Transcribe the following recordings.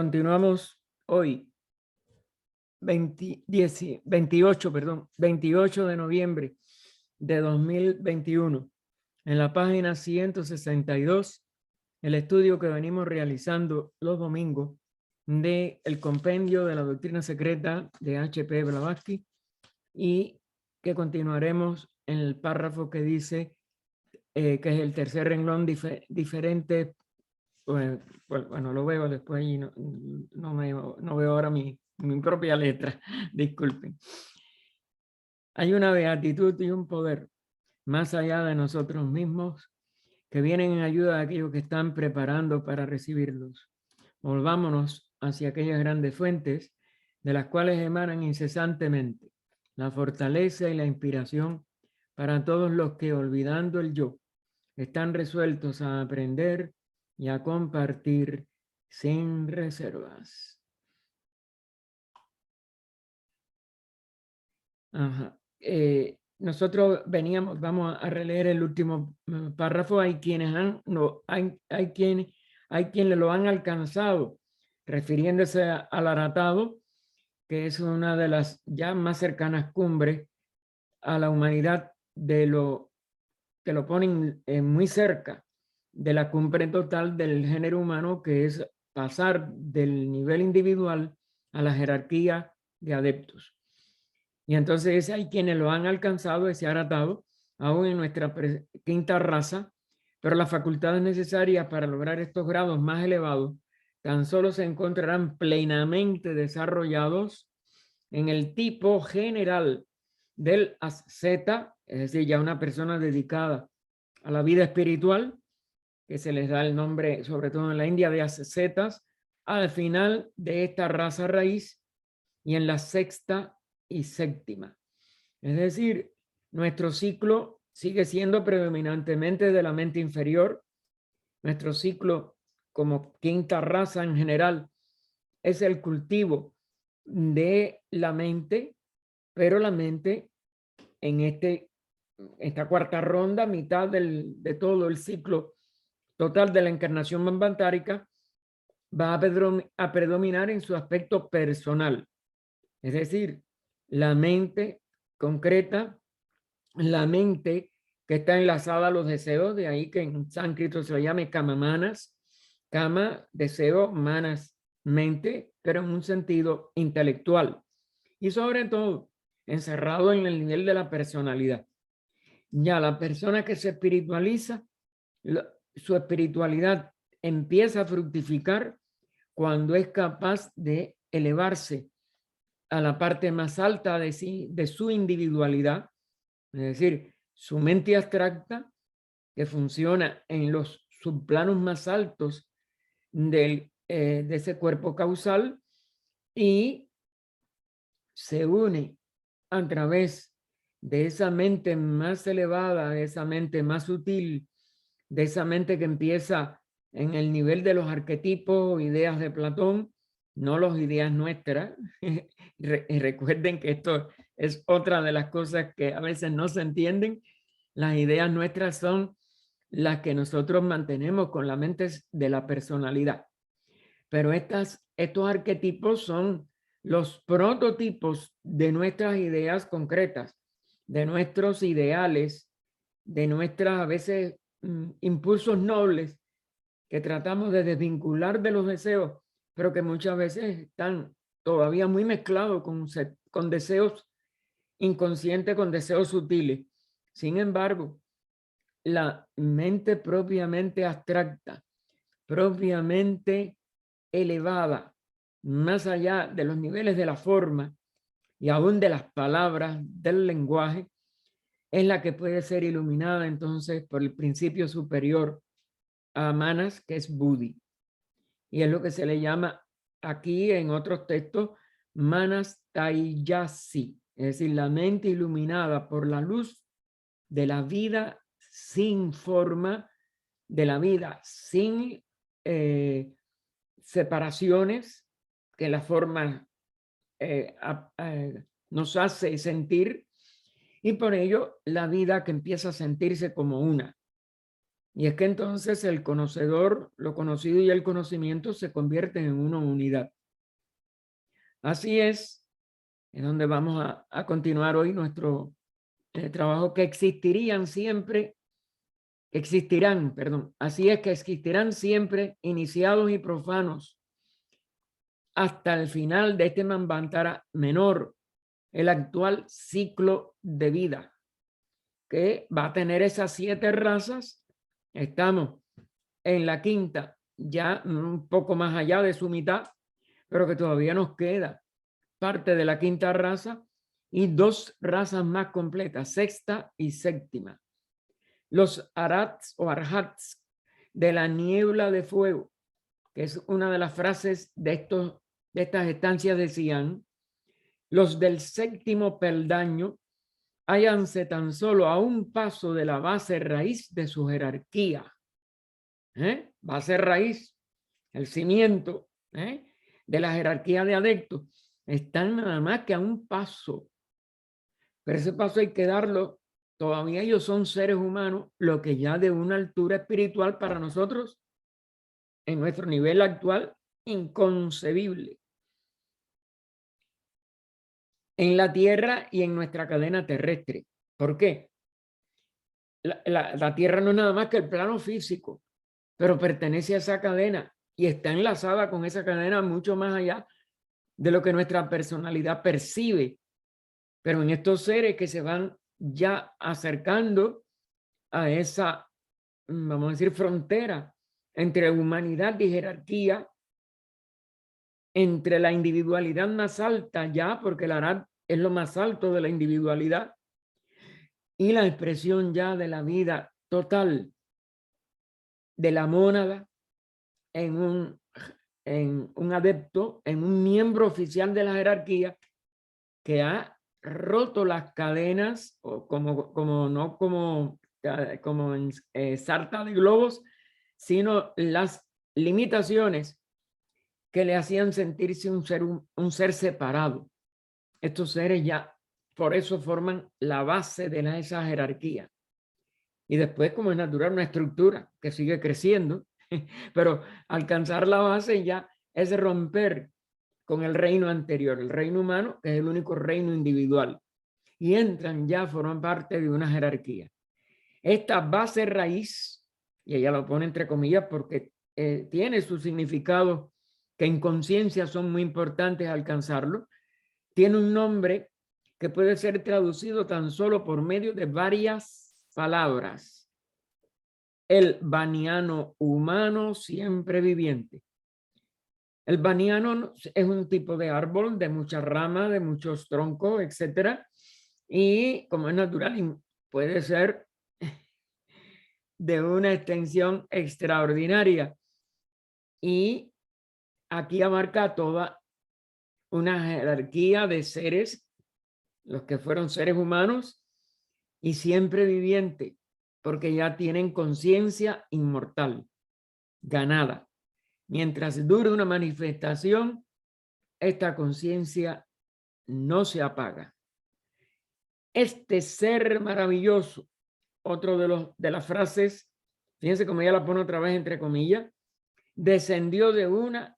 Continuamos hoy, 28 de noviembre de 2021, en la página 162, el estudio que venimos realizando los domingos del compendio de la doctrina secreta de H.P. Blavatsky, y que continuaremos en el párrafo que dice que es el tercer renglón diferente. Bueno, lo veo después y no veo ahora mi propia letra. Disculpen. Hay una beatitud y un poder más allá de nosotros mismos que vienen en ayuda de aquellos que están preparando para recibirlos. Volvámonos hacia aquellas grandes fuentes de las cuales emanan incesantemente la fortaleza y la inspiración para todos los que, olvidando el yo, están resueltos a aprender y a compartir sin reservas. Ajá. Nosotros vamos a releer el último párrafo. Hay quienes hay quienes lo han alcanzado, refiriéndose al Aratado, que es una de las ya más cercanas cumbres a la humanidad, que lo ponen muy cerca de la cumbre total del género humano, que es pasar del nivel individual a la jerarquía de adeptos. Y entonces hay quienes lo han alcanzado, ese aratado, aún en nuestra quinta raza, pero las facultades necesarias para lograr estos grados más elevados tan solo se encontrarán plenamente desarrollados en el tipo general del asceta, es decir, ya una persona dedicada a la vida espiritual, que se les da el nombre, sobre todo en la India, de ascetas, al final de esta raza raíz y en la sexta y séptima. Es decir, nuestro ciclo sigue siendo predominantemente de la mente inferior. Nuestro ciclo como quinta raza en general es el cultivo de la mente, pero la mente en esta cuarta ronda, mitad de todo el ciclo total de la encarnación manvantárica, va a predominar en su aspecto personal. Es decir, la mente concreta, la mente que está enlazada a los deseos, de ahí que en sánscrito se llame kama manas, kama, deseo, manas, mente, pero en un sentido intelectual. Y sobre todo, encerrado en el nivel de la personalidad. Ya la persona que se espiritualiza, su espiritualidad empieza a fructificar cuando es capaz de elevarse a la parte más alta de sí, de su individualidad, es decir, su mente abstracta, que funciona en los subplanos más altos de ese cuerpo causal, y se une a través de esa mente más elevada, de esa mente más sutil, de esa mente que empieza en el nivel de los arquetipos, ideas de Platón, no las ideas nuestras. Y recuerden que esto es otra de las cosas que a veces no se entienden. Las ideas nuestras son las que nosotros mantenemos con la mente de la personalidad. Pero estos arquetipos son los prototipos de nuestras ideas concretas, de nuestros ideales, de nuestras a veces impulsos nobles que tratamos de desvincular de los deseos, pero que muchas veces están todavía muy mezclados con deseos inconscientes, con deseos sutiles. Sin embargo, la mente propiamente abstracta, propiamente elevada, más allá de los niveles de la forma y aún de las palabras, del lenguaje, es la que puede ser iluminada entonces por el principio superior a Manas, que es Buddhi. Y es lo que se le llama aquí en otros textos Manas Taiyasi, es decir, la mente iluminada por la luz de la vida sin forma, de la vida sin separaciones que la forma nos hace sentir, y por ello la vida que empieza a sentirse como una. Y es que entonces el conocedor, lo conocido y el conocimiento se convierten en una unidad. Así es donde vamos a continuar hoy nuestro trabajo, que existirán, perdón, así es que existirán siempre iniciados y profanos hasta el final de este Manvantara menor, el actual ciclo de vida, que va a tener esas 7 razas. Estamos en la quinta, ya un poco más allá de su mitad, pero que todavía nos queda parte de la quinta raza y 2 razas más completas, sexta y séptima. Los arats o arhats de la niebla de fuego, que es una de las frases de estas estancias decían: los del séptimo peldaño hállanse tan solo a un paso de la base raíz de su jerarquía. Base raíz, el cimiento de la jerarquía de adeptos, están nada más que a un paso. Pero ese paso hay que darlo. Todavía ellos son seres humanos, lo que ya de una altura espiritual para nosotros, en nuestro nivel actual, inconcebible. En la Tierra y en nuestra cadena terrestre. ¿Por qué? La Tierra no es nada más que el plano físico, pero pertenece a esa cadena y está enlazada con esa cadena mucho más allá de lo que nuestra personalidad percibe. Pero en estos seres que se van ya acercando a esa, vamos a decir, frontera entre humanidad y jerarquía, entre la individualidad más alta ya, porque el Arhat es lo más alto de la individualidad, y la expresión ya de la vida total de la mónada en un adepto, en un miembro oficial de la jerarquía que ha roto las cadenas, o no como en sarta de globos, sino las limitaciones que le hacían sentirse un ser separado. Estos seres ya por eso forman la base de esa jerarquía. Y después, como es natural, una estructura que sigue creciendo, pero alcanzar la base ya es romper con el reino anterior, el reino humano, que es el único reino individual. Y entran ya, forman parte de una jerarquía. Esta base raíz, y ella lo pone entre comillas porque tiene su significado, que en conciencia son muy importantes alcanzarlo, tiene un nombre que puede ser traducido tan solo por medio de varias palabras: el baniano humano siempre viviente. El baniano es un tipo de árbol de muchas ramas, de muchos troncos, etcétera, y como es natural, puede ser de una extensión extraordinaria. Y aquí abarca toda una jerarquía de seres, los que fueron seres humanos y siempre viviente, porque ya tienen conciencia inmortal, ganada. Mientras dure una manifestación, esta conciencia no se apaga. Este ser maravilloso, otro de las frases, fíjense como ella la pone otra vez entre comillas, descendió de una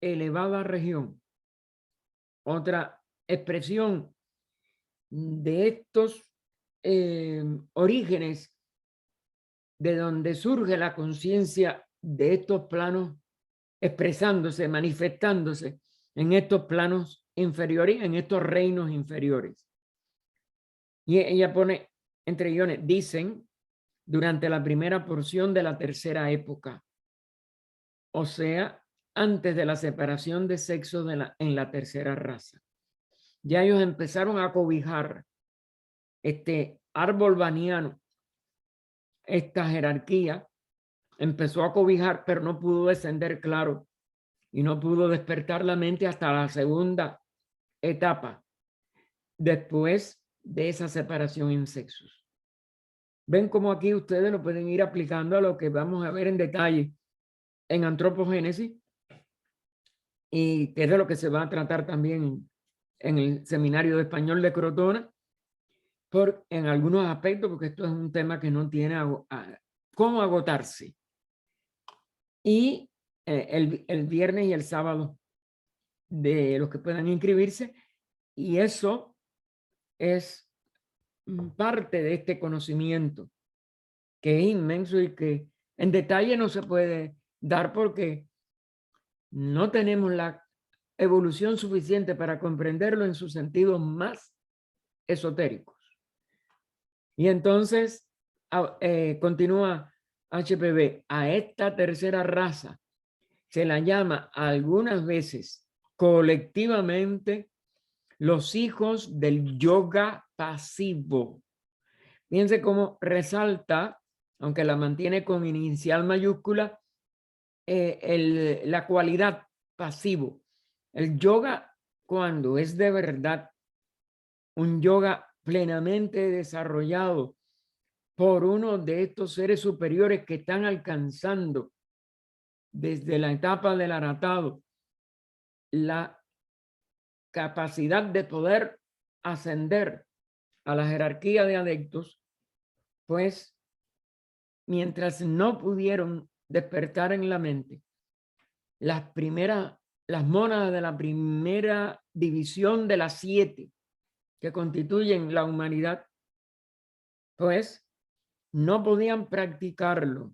elevada región. Otra expresión de estos orígenes de donde surge la conciencia de estos planos expresándose, manifestándose en estos planos inferiores, en estos reinos inferiores. Y ella pone entre guiones, dicen, durante la primera porción de la tercera época, o sea, antes de la separación de sexo en la tercera raza. Ya ellos empezaron a cobijar este árbol baniano, esta jerarquía, empezó a cobijar, pero no pudo descender claro y no pudo despertar la mente hasta la segunda etapa, después de esa separación en sexos. Ven cómo aquí ustedes lo pueden ir aplicando a lo que vamos a ver en detalle en antropogénesis, y que es de lo que se va a tratar también en el seminario de español de Crotona, en algunos aspectos, porque esto es un tema que no tiene cómo agotarse. Y el viernes y el sábado de los que puedan inscribirse. Y eso es parte de este conocimiento que es inmenso y que en detalle no se puede dar porque no tenemos la evolución suficiente para comprenderlo en sus sentidos más esotéricos. Y entonces continúa HPB, a esta tercera raza se la llama algunas veces colectivamente los hijos del yoga pasivo. Fíjense cómo resalta, aunque la mantiene con inicial mayúscula, la cualidad pasivo. El yoga, cuando es de verdad un yoga plenamente desarrollado por uno de estos seres superiores que están alcanzando desde la etapa del aratado la capacidad de poder ascender a la jerarquía de adeptos, pues mientras no pudieron despertar en la mente las mónadas de la primera división de las 7 que constituyen la humanidad, pues no podían practicarlo.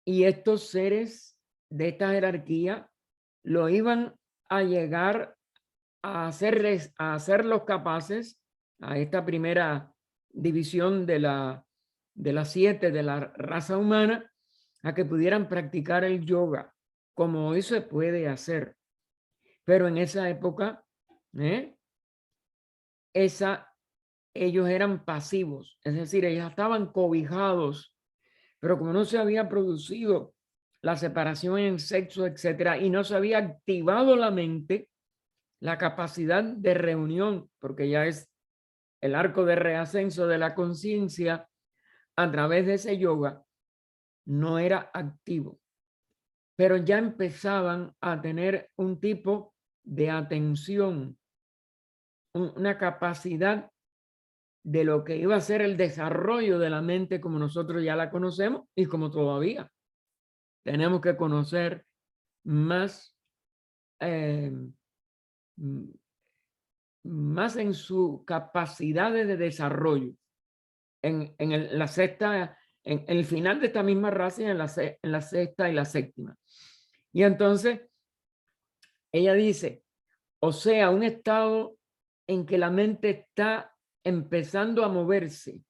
Y estos seres de esta jerarquía lo iban a llegar a hacerlos capaces a esta primera división de las 7 de la raza humana, a que pudieran practicar el yoga como hoy se puede hacer. Pero en esa época, ellos eran pasivos, es decir, ellos estaban cobijados, pero como no se había producido la separación en sexo, etcétera, y no se había activado la mente, la capacidad de reunión, porque ya es el arco de reascenso de la conciencia a través de ese yoga, no era activo, pero ya empezaban a tener un tipo de atención, una capacidad de lo que iba a ser el desarrollo de la mente como nosotros ya la conocemos y como todavía tenemos que conocer más, más en su capacidad de desarrollo en la sexta, en el final de esta misma raza y en la sexta y la séptima. Y entonces ella dice, o sea, un estado en que la mente está empezando a moverse,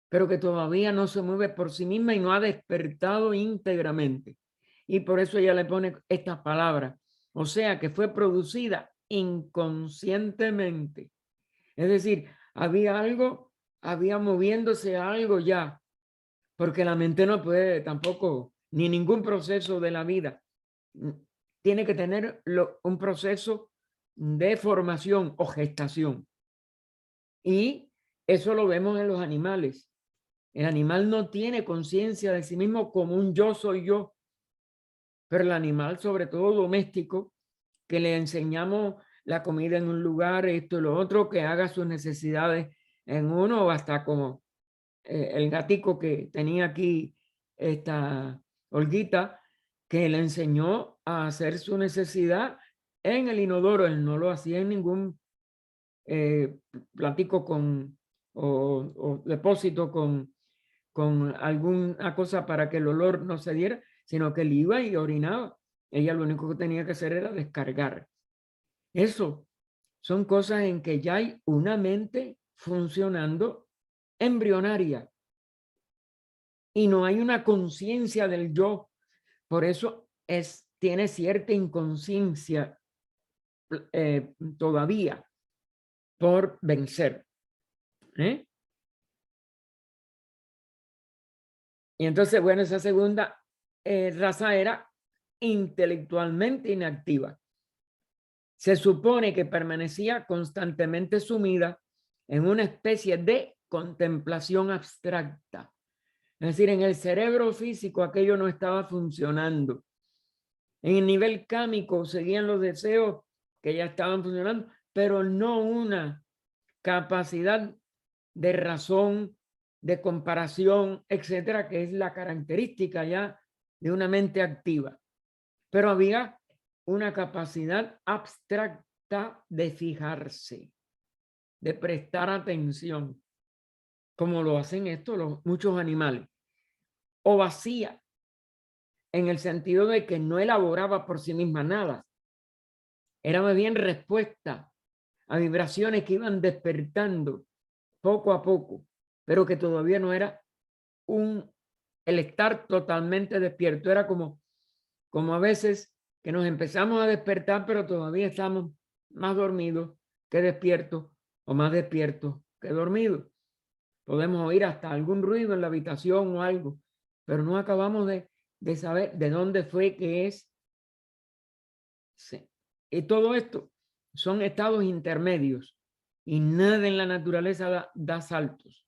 pero que todavía no se mueve por sí misma y no ha despertado íntegramente. Y por eso ella le pone estas palabras, o sea, que fue producida inconscientemente. Es decir, había moviéndose algo ya, porque la mente no puede tampoco, ni ningún proceso de la vida, tiene que tener un proceso de formación o gestación. Y eso lo vemos en los animales. El animal no tiene conciencia de sí mismo como un yo soy yo, pero el animal, sobre todo doméstico, que le enseñamos la comida en un lugar, esto y lo otro, que haga sus necesidades en uno, o hasta como el gatico que tenía aquí esta Olguita, que le enseñó a hacer su necesidad en el inodoro. Él no lo hacía en ningún platico o depósito con alguna cosa para que el olor no se diera, sino que él iba y orinaba. Ella lo único que tenía que hacer era descargar. Eso son cosas en que ya hay una mente funcionando embrionaria y no hay una conciencia del yo. Por eso tiene cierta inconsciencia todavía por vencer. Y entonces, bueno, esa segunda raza era intelectualmente inactiva. Se supone que permanecía constantemente sumida en una especie de contemplación abstracta. Es decir, en el cerebro físico aquello no estaba funcionando. En el nivel cámico seguían los deseos que ya estaban funcionando, pero no una capacidad de razón de comparación, etcétera, que es la característica ya de una mente activa. Pero había una capacidad abstracta de fijarse, de prestar atención, como lo hacen muchos animales, o vacía, en el sentido de que no elaboraba por sí misma nada. Era más bien respuesta a vibraciones que iban despertando poco a poco, pero que todavía no era el estar totalmente despierto. Era como a veces que nos empezamos a despertar, pero todavía estamos más dormidos que despiertos, o más despiertos que dormidos. Podemos oír hasta algún ruido en la habitación o algo, pero no acabamos de saber de dónde fue que es. Sí. Y todo esto son estados intermedios, y nada en la naturaleza da saltos.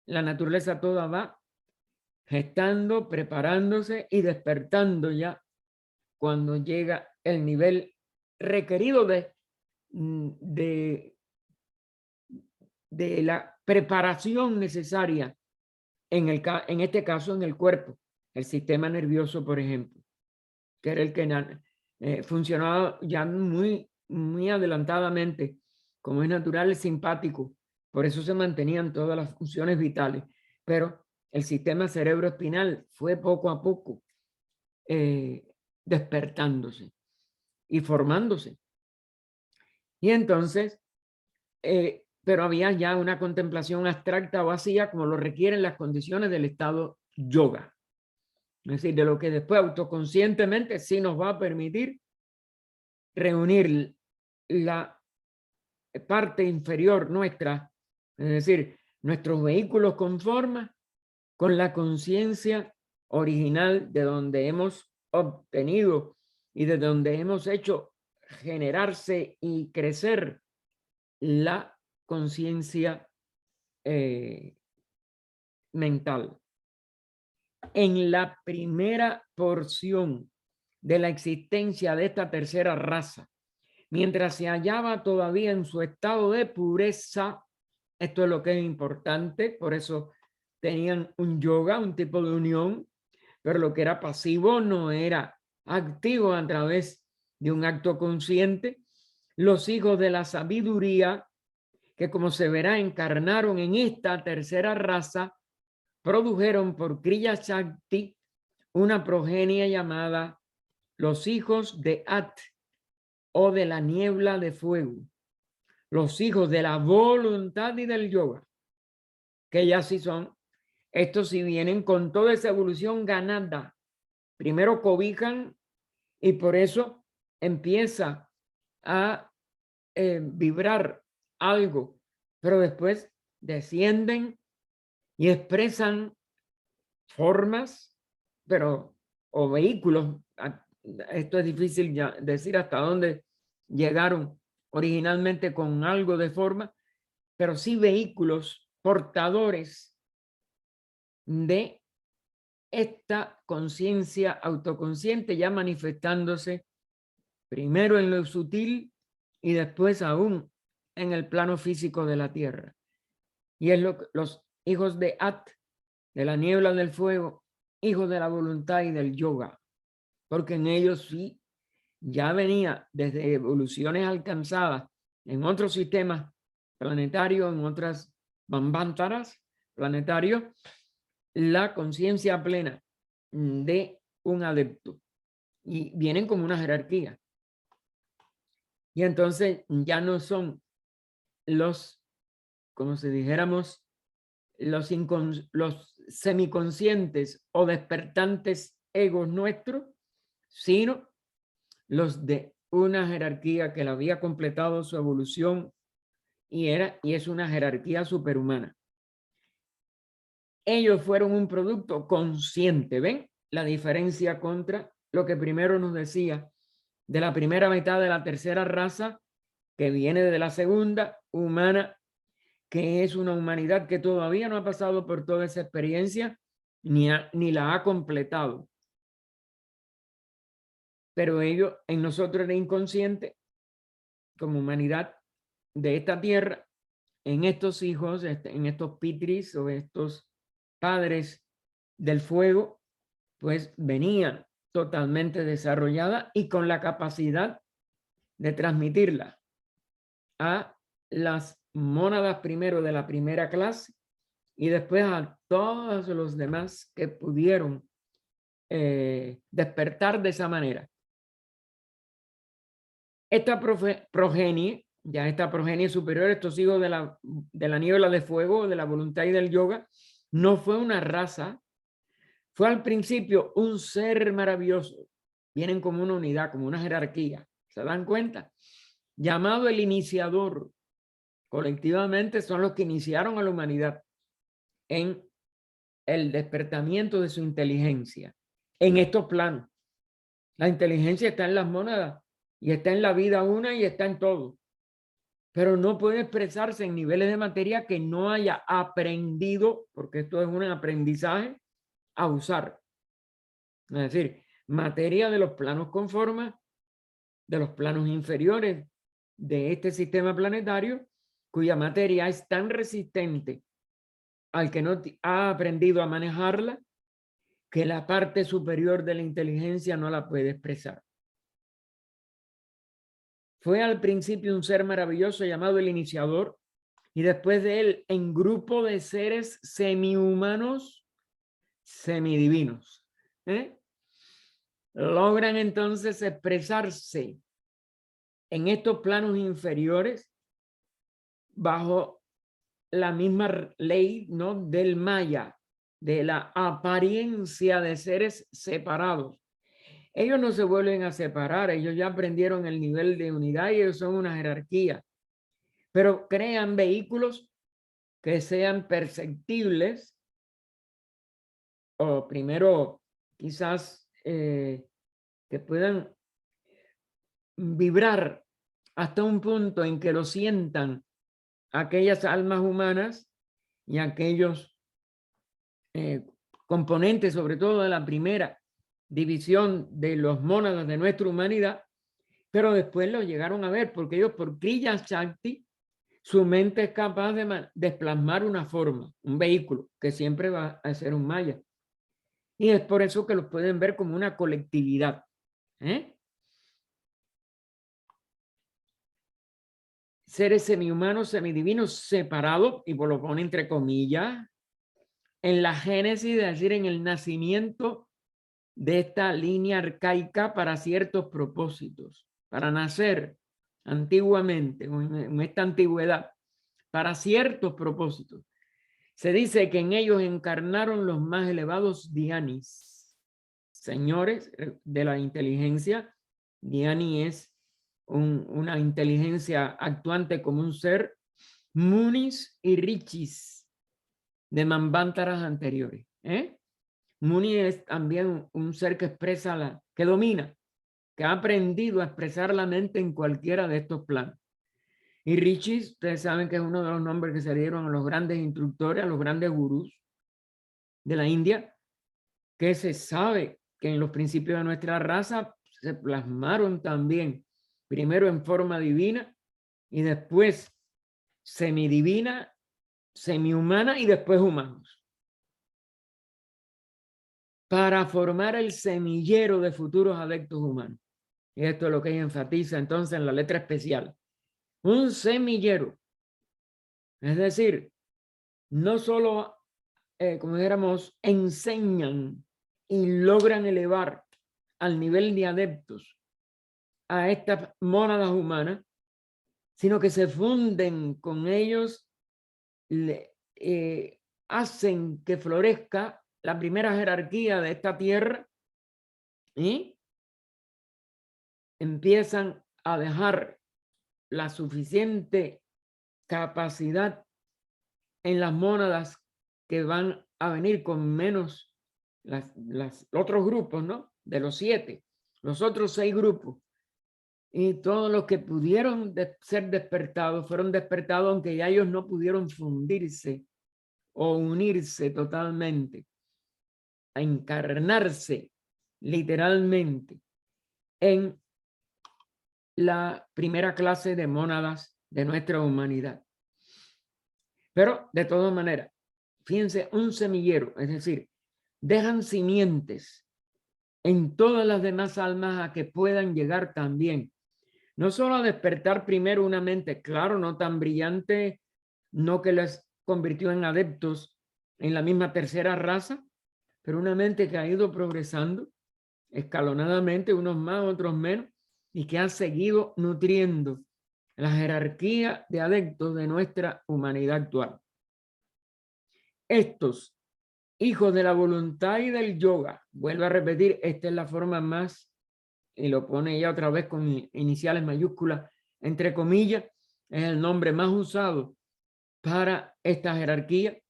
La naturaleza toda va gestando, preparándose y despertando ya cuando llega el nivel requerido de la preparación necesaria, en este caso en el cuerpo, el sistema nervioso, por ejemplo, que era el que funcionaba ya muy adelantadamente, como es natural, es simpático, por eso se mantenían todas las funciones vitales, pero el sistema cerebroespinal fue poco a poco despertándose y formándose. Y entonces, pero había ya una contemplación abstracta o vacía, como lo requieren las condiciones del estado yoga. Es decir, de lo que después autoconscientemente sí nos va a permitir reunir la parte inferior nuestra, es decir, nuestros vehículos con forma, con la conciencia original de donde hemos obtenido y de donde hemos hecho generarse y crecer la conciencia mental. En la primera porción de la existencia de esta tercera raza, mientras se hallaba todavía en su estado de pureza, esto es lo que es importante, por eso tenían un yoga, un tipo de unión, pero lo que era pasivo no era activo a través de un acto consciente. Los hijos de la sabiduría, que como se verá encarnaron en esta tercera raza, produjeron por Kriya Shakti una progenie llamada los hijos de At, o de la niebla de fuego, los hijos de la voluntad y del yoga, que ya sí son, estos sí vienen con toda esa evolución ganada. Primero cobijan y por eso empieza a vibrar algo, pero después descienden y expresan formas, pero o vehículos. Esto es difícil ya decir hasta dónde llegaron originalmente con algo de forma, pero sí vehículos portadores de esta conciencia autoconsciente, ya manifestándose primero en lo sutil y después aún en el plano físico de la tierra. Y es los hijos de At, de la niebla del fuego, hijos de la voluntad y del yoga, porque en ellos sí ya venía desde evoluciones alcanzadas en otros sistemas planetarios, en otras bambantaras planetarios, la conciencia plena de un adepto, y vienen como una jerarquía. Y entonces ya no son los, como si dijéramos, los semiconscientes o despertantes egos nuestros, sino los de una jerarquía que la había completado su evolución y es una jerarquía superhumana. Ellos fueron un producto consciente. ¿Ven la diferencia contra lo que primero nos decía de la primera mitad de la tercera raza, que viene de la segunda humana, que es una humanidad que todavía no ha pasado por toda esa experiencia ni la ha completado? Pero ello en nosotros era inconsciente como humanidad de esta tierra, en estos hijos, en estos pitris o estos padres del fuego, pues venían totalmente desarrollada y con la capacidad de transmitirla a las mónadas primero de la primera clase y después a todos los demás que pudieron despertar de esa manera. Esta progenie, ya esta progenie superior, estos hijos de la niebla de fuego, de la voluntad y del yoga, no fue una raza, fue al principio un ser maravilloso. Vienen como una unidad, como una jerarquía. ¿Se dan cuenta? Llamado el iniciador. Colectivamente son los que iniciaron a la humanidad en el despertamiento de su inteligencia. En estos planos. La inteligencia está en las mónadas y está en la vida una y está en todo. Pero no puede expresarse en niveles de materia que no haya aprendido, porque esto es un aprendizaje, a usar. Es decir, materia de los planos con forma, de los planos inferiores de este sistema planetario, cuya materia es tan resistente al que no ha aprendido a manejarla, que la parte superior de la inteligencia no la puede expresar. Fue al principio un ser maravilloso llamado el iniciador, y después de él en grupo de seres semihumanos, semidivinos. Logran entonces expresarse en estos planos inferiores bajo la misma ley, ¿no?, del Maya, de la apariencia de seres separados. Ellos no se vuelven a separar, ellos ya aprendieron el nivel de unidad y ellos son una jerarquía, pero crean vehículos que sean perceptibles, o primero quizás que puedan vibrar hasta un punto en que lo sientan aquellas almas humanas y aquellos componentes, sobre todo de la primera división de los mónadas de nuestra humanidad, pero después lo llegaron a ver, porque ellos por Kriya Shakti, su mente es capaz de plasmar una forma, un vehículo, que siempre va a ser un maya. Y es por eso que los pueden ver como una colectividad. Seres semihumanos, semidivinos, separados, y por lo pone entre comillas, en la génesis, es decir, en el nacimiento de esta línea arcaica para ciertos propósitos, para nacer antiguamente, en esta antigüedad, para ciertos propósitos. Se dice que en ellos encarnaron los más elevados Dhyanis, señores de la inteligencia. Dhyani es una inteligencia actuante como un ser, Munis y Rishis de Manvantaras anteriores. Muni es también un ser que expresa, que domina, que ha aprendido a expresar la mente en cualquiera de estos planos. Y Rishis, ustedes saben que es uno de los nombres que se dieron a los grandes instructores, a los grandes gurús de la India, que se sabe que en los principios de nuestra raza se plasmaron también, primero en forma divina y después semidivina, semihumana y después humanos, para formar el semillero de futuros adeptos humanos. Y esto es lo que ella enfatiza entonces en la letra especial. Un semillero. Es decir, no solo, como dijéramos, enseñan y logran elevar al nivel de adeptos a estas mónadas humanas, sino que se funden con ellos, hacen que florezca la primera jerarquía de esta tierra y empiezan a dejar la suficiente capacidad en las mónadas que van a venir con menos los otros grupos, ¿no? De los 7, los otros 6 grupos. Y todos los que pudieron ser despertados fueron despertados, aunque ya ellos no pudieron fundirse o unirse totalmente, a encarnarse literalmente en la primera clase de mónadas de nuestra humanidad. Pero de todas maneras, fíjense, un semillero, es decir, dejan simientes en todas las demás almas a que puedan llegar también, no solo a despertar primero una mente, claro, no tan brillante, no que les convirtió en adeptos en la misma tercera raza, pero una mente que ha ido progresando escalonadamente, unos más, otros menos, y que ha seguido nutriendo la jerarquía de adeptos de nuestra humanidad actual. Estos hijos de la voluntad y del yoga, vuelvo a repetir, esta es la forma más, y lo pone ya otra vez con iniciales mayúsculas, entre comillas, es el nombre más usado para esta jerarquía,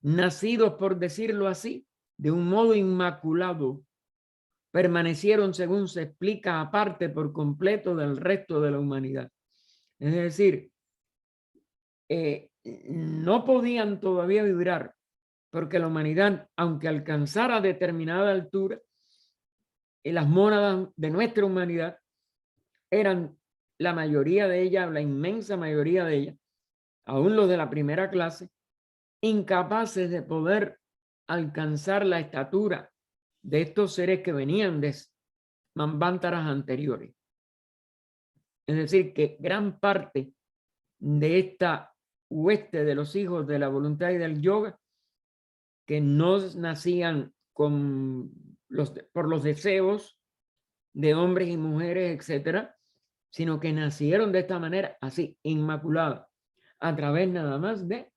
nacidos, por decirlo así, de un modo inmaculado, permanecieron, según se explica, aparte por completo del resto de la humanidad. Es decir, no podían todavía vibrar, porque la humanidad, aunque alcanzara determinada altura, y las mónadas de nuestra humanidad eran la mayoría de ellas, la inmensa mayoría de ellas, aún los de la primera clase, incapaces de poder alcanzar la estatura de estos seres que venían de manvántaras anteriores. Es decir, que gran parte de esta hueste de los hijos de la voluntad y del yoga, que no nacían por los deseos de hombres y mujeres, etcétera, sino que nacieron de esta manera, así, inmaculada, a través nada más de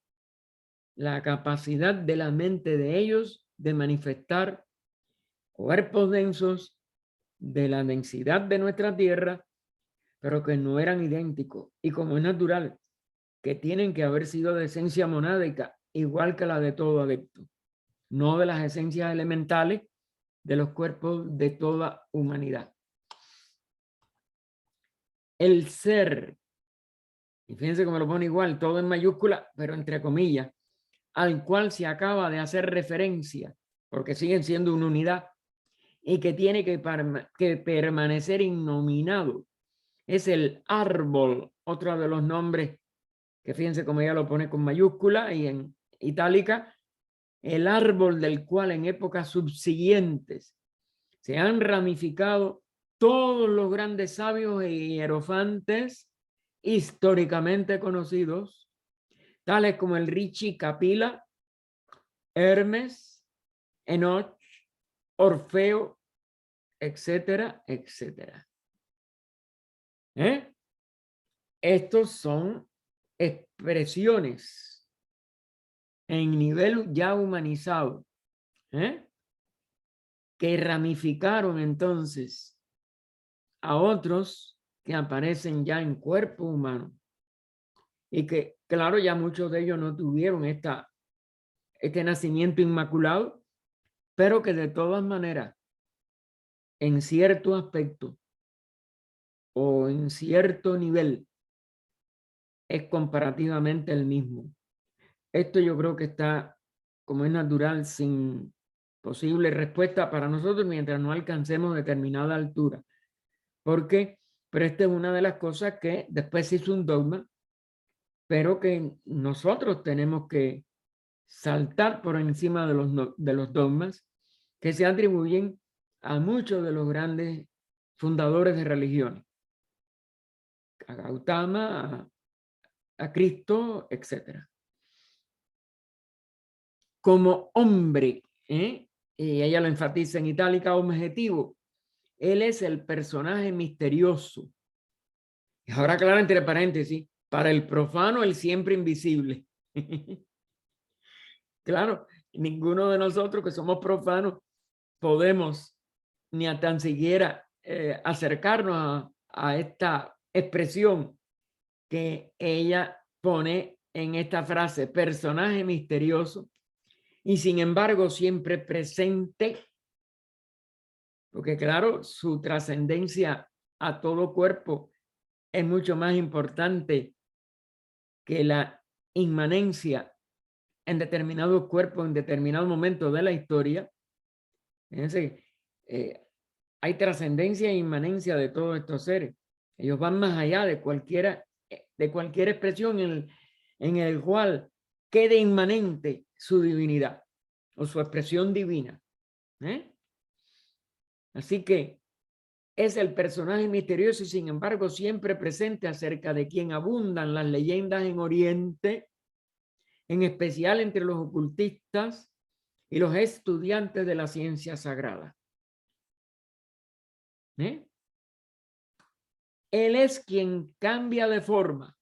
la capacidad de la mente de ellos de manifestar cuerpos densos de la densidad de nuestra tierra, pero que no eran idénticos. Y como es natural, que tienen que haber sido de esencia monádica, igual que la de todo adepto, no de las esencias elementales de los cuerpos de toda humanidad. El ser, y fíjense cómo lo pone igual, todo en mayúscula, pero entre comillas, al cual se acaba de hacer referencia, porque siguen siendo una unidad, y que tiene que permanecer innominado. Es el árbol, otro de los nombres, que fíjense cómo ella lo pone con mayúscula y en itálica, el árbol del cual en épocas subsiguientes se han ramificado todos los grandes sabios e hierofantes históricamente conocidos, tales como el Rishi Kapila, Hermes, Enoch, Orfeo, etcétera, etcétera. Estos son expresiones en nivel ya humanizado, que ramificaron entonces a otros que aparecen ya en cuerpo humano y que, claro, ya muchos de ellos no tuvieron este nacimiento inmaculado, pero que de todas maneras, en cierto aspecto o en cierto nivel, es comparativamente el mismo. Esto yo creo que está, como es natural, sin posible respuesta para nosotros mientras no alcancemos determinada altura. ¿Por qué? Pero esta es una de las cosas que después se hizo un dogma, pero que nosotros tenemos que saltar por encima de los dogmas que se atribuyen a muchos de los grandes fundadores de religiones. A Gautama, a Cristo, etc. Como hombre, y ella lo enfatiza en itálica, objetivo, él es el personaje misterioso. Y ahora, claro, entre paréntesis, para el profano, el siempre invisible. Claro, ninguno de nosotros que somos profanos podemos ni a tan siquiera acercarnos a esta expresión que ella pone en esta frase, personaje misterioso, y sin embargo siempre presente, porque claro, su trascendencia a todo cuerpo es mucho más importante que la inmanencia en determinado cuerpo, en determinado momento de la historia. Fíjense, hay trascendencia e inmanencia de todos estos seres. Ellos van más allá de cualquier expresión en el cual quede inmanente su divinidad o su expresión divina. Así que es el personaje misterioso y sin embargo siempre presente, acerca de quien abundan las leyendas en Oriente, en especial entre los ocultistas y los estudiantes de la ciencia sagrada. Él es quien cambia de forma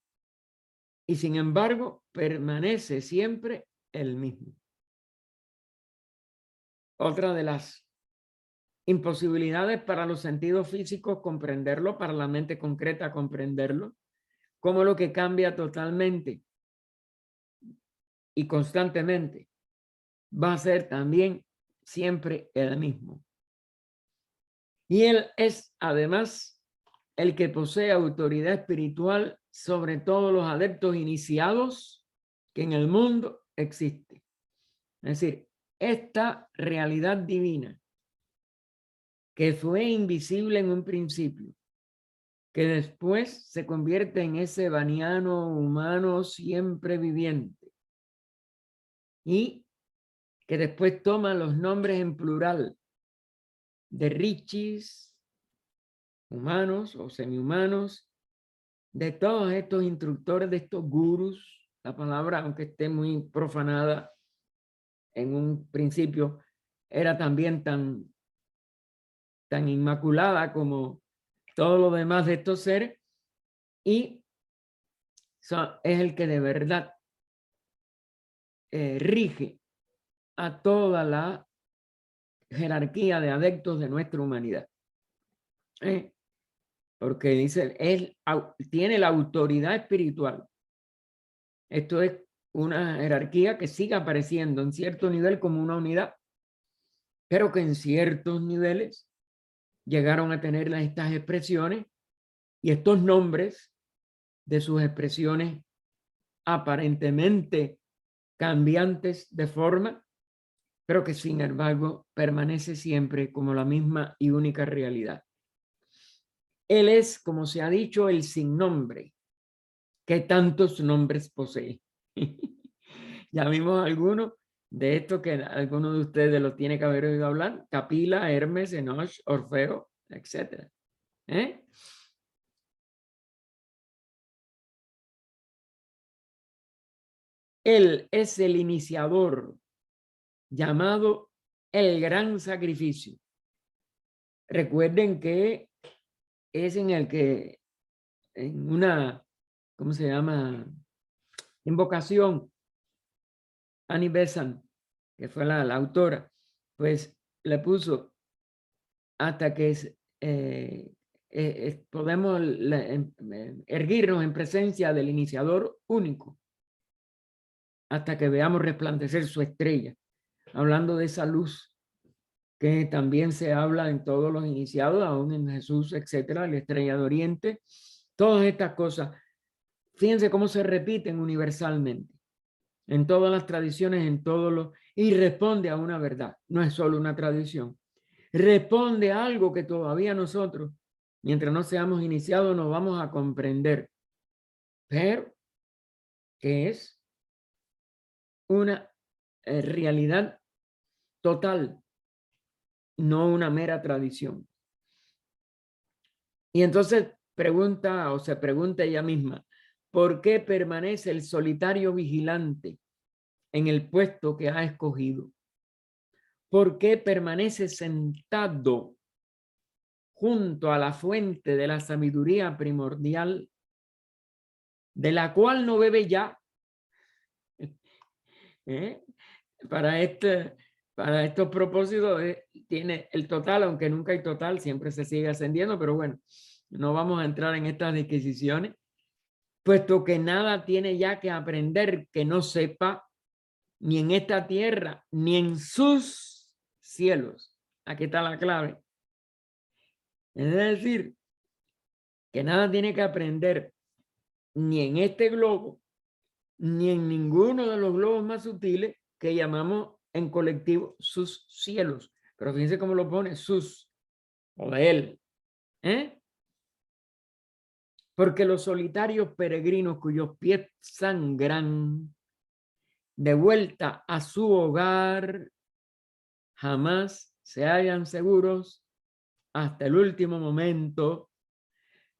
y sin embargo permanece siempre el mismo. Otra de las imposibilidades para los sentidos físicos comprenderlo, para la mente concreta comprenderlo, como lo que cambia totalmente y constantemente va a ser también siempre el mismo. Y él es además el que posee autoridad espiritual sobre todos los adeptos iniciados que en el mundo existe. Es decir, esta realidad divina que fue invisible en un principio, que después se convierte en ese vaniano humano siempre viviente y que después toma los nombres en plural de richis, humanos o semihumanos, de todos estos instructores, de estos gurús. La palabra, aunque esté muy profanada en un principio, era también tan inmaculada como todo lo demás de estos seres, y es el que de verdad rige a toda la jerarquía de adeptos de nuestra humanidad. Porque dice, él tiene la autoridad espiritual. Esto es una jerarquía que sigue apareciendo en cierto nivel como una unidad, pero que en ciertos niveles llegaron a tener estas expresiones y estos nombres de sus expresiones aparentemente cambiantes de forma, pero que sin embargo permanece siempre como la misma y única realidad. Él es, como se ha dicho, el sin nombre, que tantos nombres posee. Ya vimos algunos de estos que algunos de ustedes los tiene que haber oído hablar: Capila, Hermes, Enoch, Orfeo, etc. Él es el iniciador, llamado el gran sacrificio. Recuerden que es en el que en una, ¿cómo se llama?, invocación, Annie Besant, que fue la autora, pues le puso hasta que podemos erguirnos en presencia del iniciador único, hasta que veamos resplandecer su estrella, hablando de esa luz que también se habla en todos los iniciados, aún en Jesús, etcétera, la estrella de Oriente. Todas estas cosas, fíjense cómo se repiten universalmente en todas las tradiciones, en todos los, y responde a una verdad. No es solo una tradición, responde a algo que todavía nosotros, mientras no seamos iniciados, no vamos a comprender, pero que es una realidad total, no una mera tradición. Y entonces pregunta, o se pregunta ella misma, ¿por qué permanece el solitario vigilante en el puesto que ha escogido? ¿Por qué permanece sentado junto a la fuente de la sabiduría primordial, de la cual no bebe ya? Para estos propósitos tiene el total, aunque nunca hay total, siempre se sigue ascendiendo, pero bueno, no vamos a entrar en estas disquisiciones, puesto que nada tiene ya que aprender que no sepa, ni en esta tierra, ni en sus cielos. Aquí está la clave. Es decir, que nada tiene que aprender ni en este globo, ni en ninguno de los globos más sutiles que llamamos en colectivo sus cielos. Pero fíjense cómo lo pone, sus, o de él. Porque los solitarios peregrinos cuyos pies sangran de vuelta a su hogar, jamás se hallan seguros hasta el último momento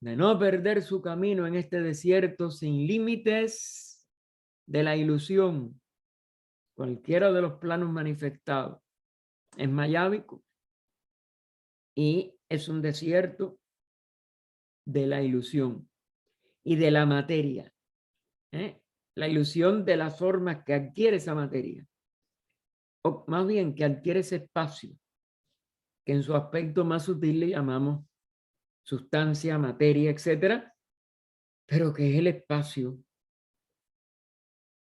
de no perder su camino en este desierto sin límites de la ilusión. Cualquiera de los planos manifestados es mayábico y es un desierto de la ilusión y de la materia, ¿eh? La ilusión de las formas que adquiere esa materia, o más bien que adquiere ese espacio, que en su aspecto más sutil le llamamos sustancia, materia, etcétera, pero que es el espacio.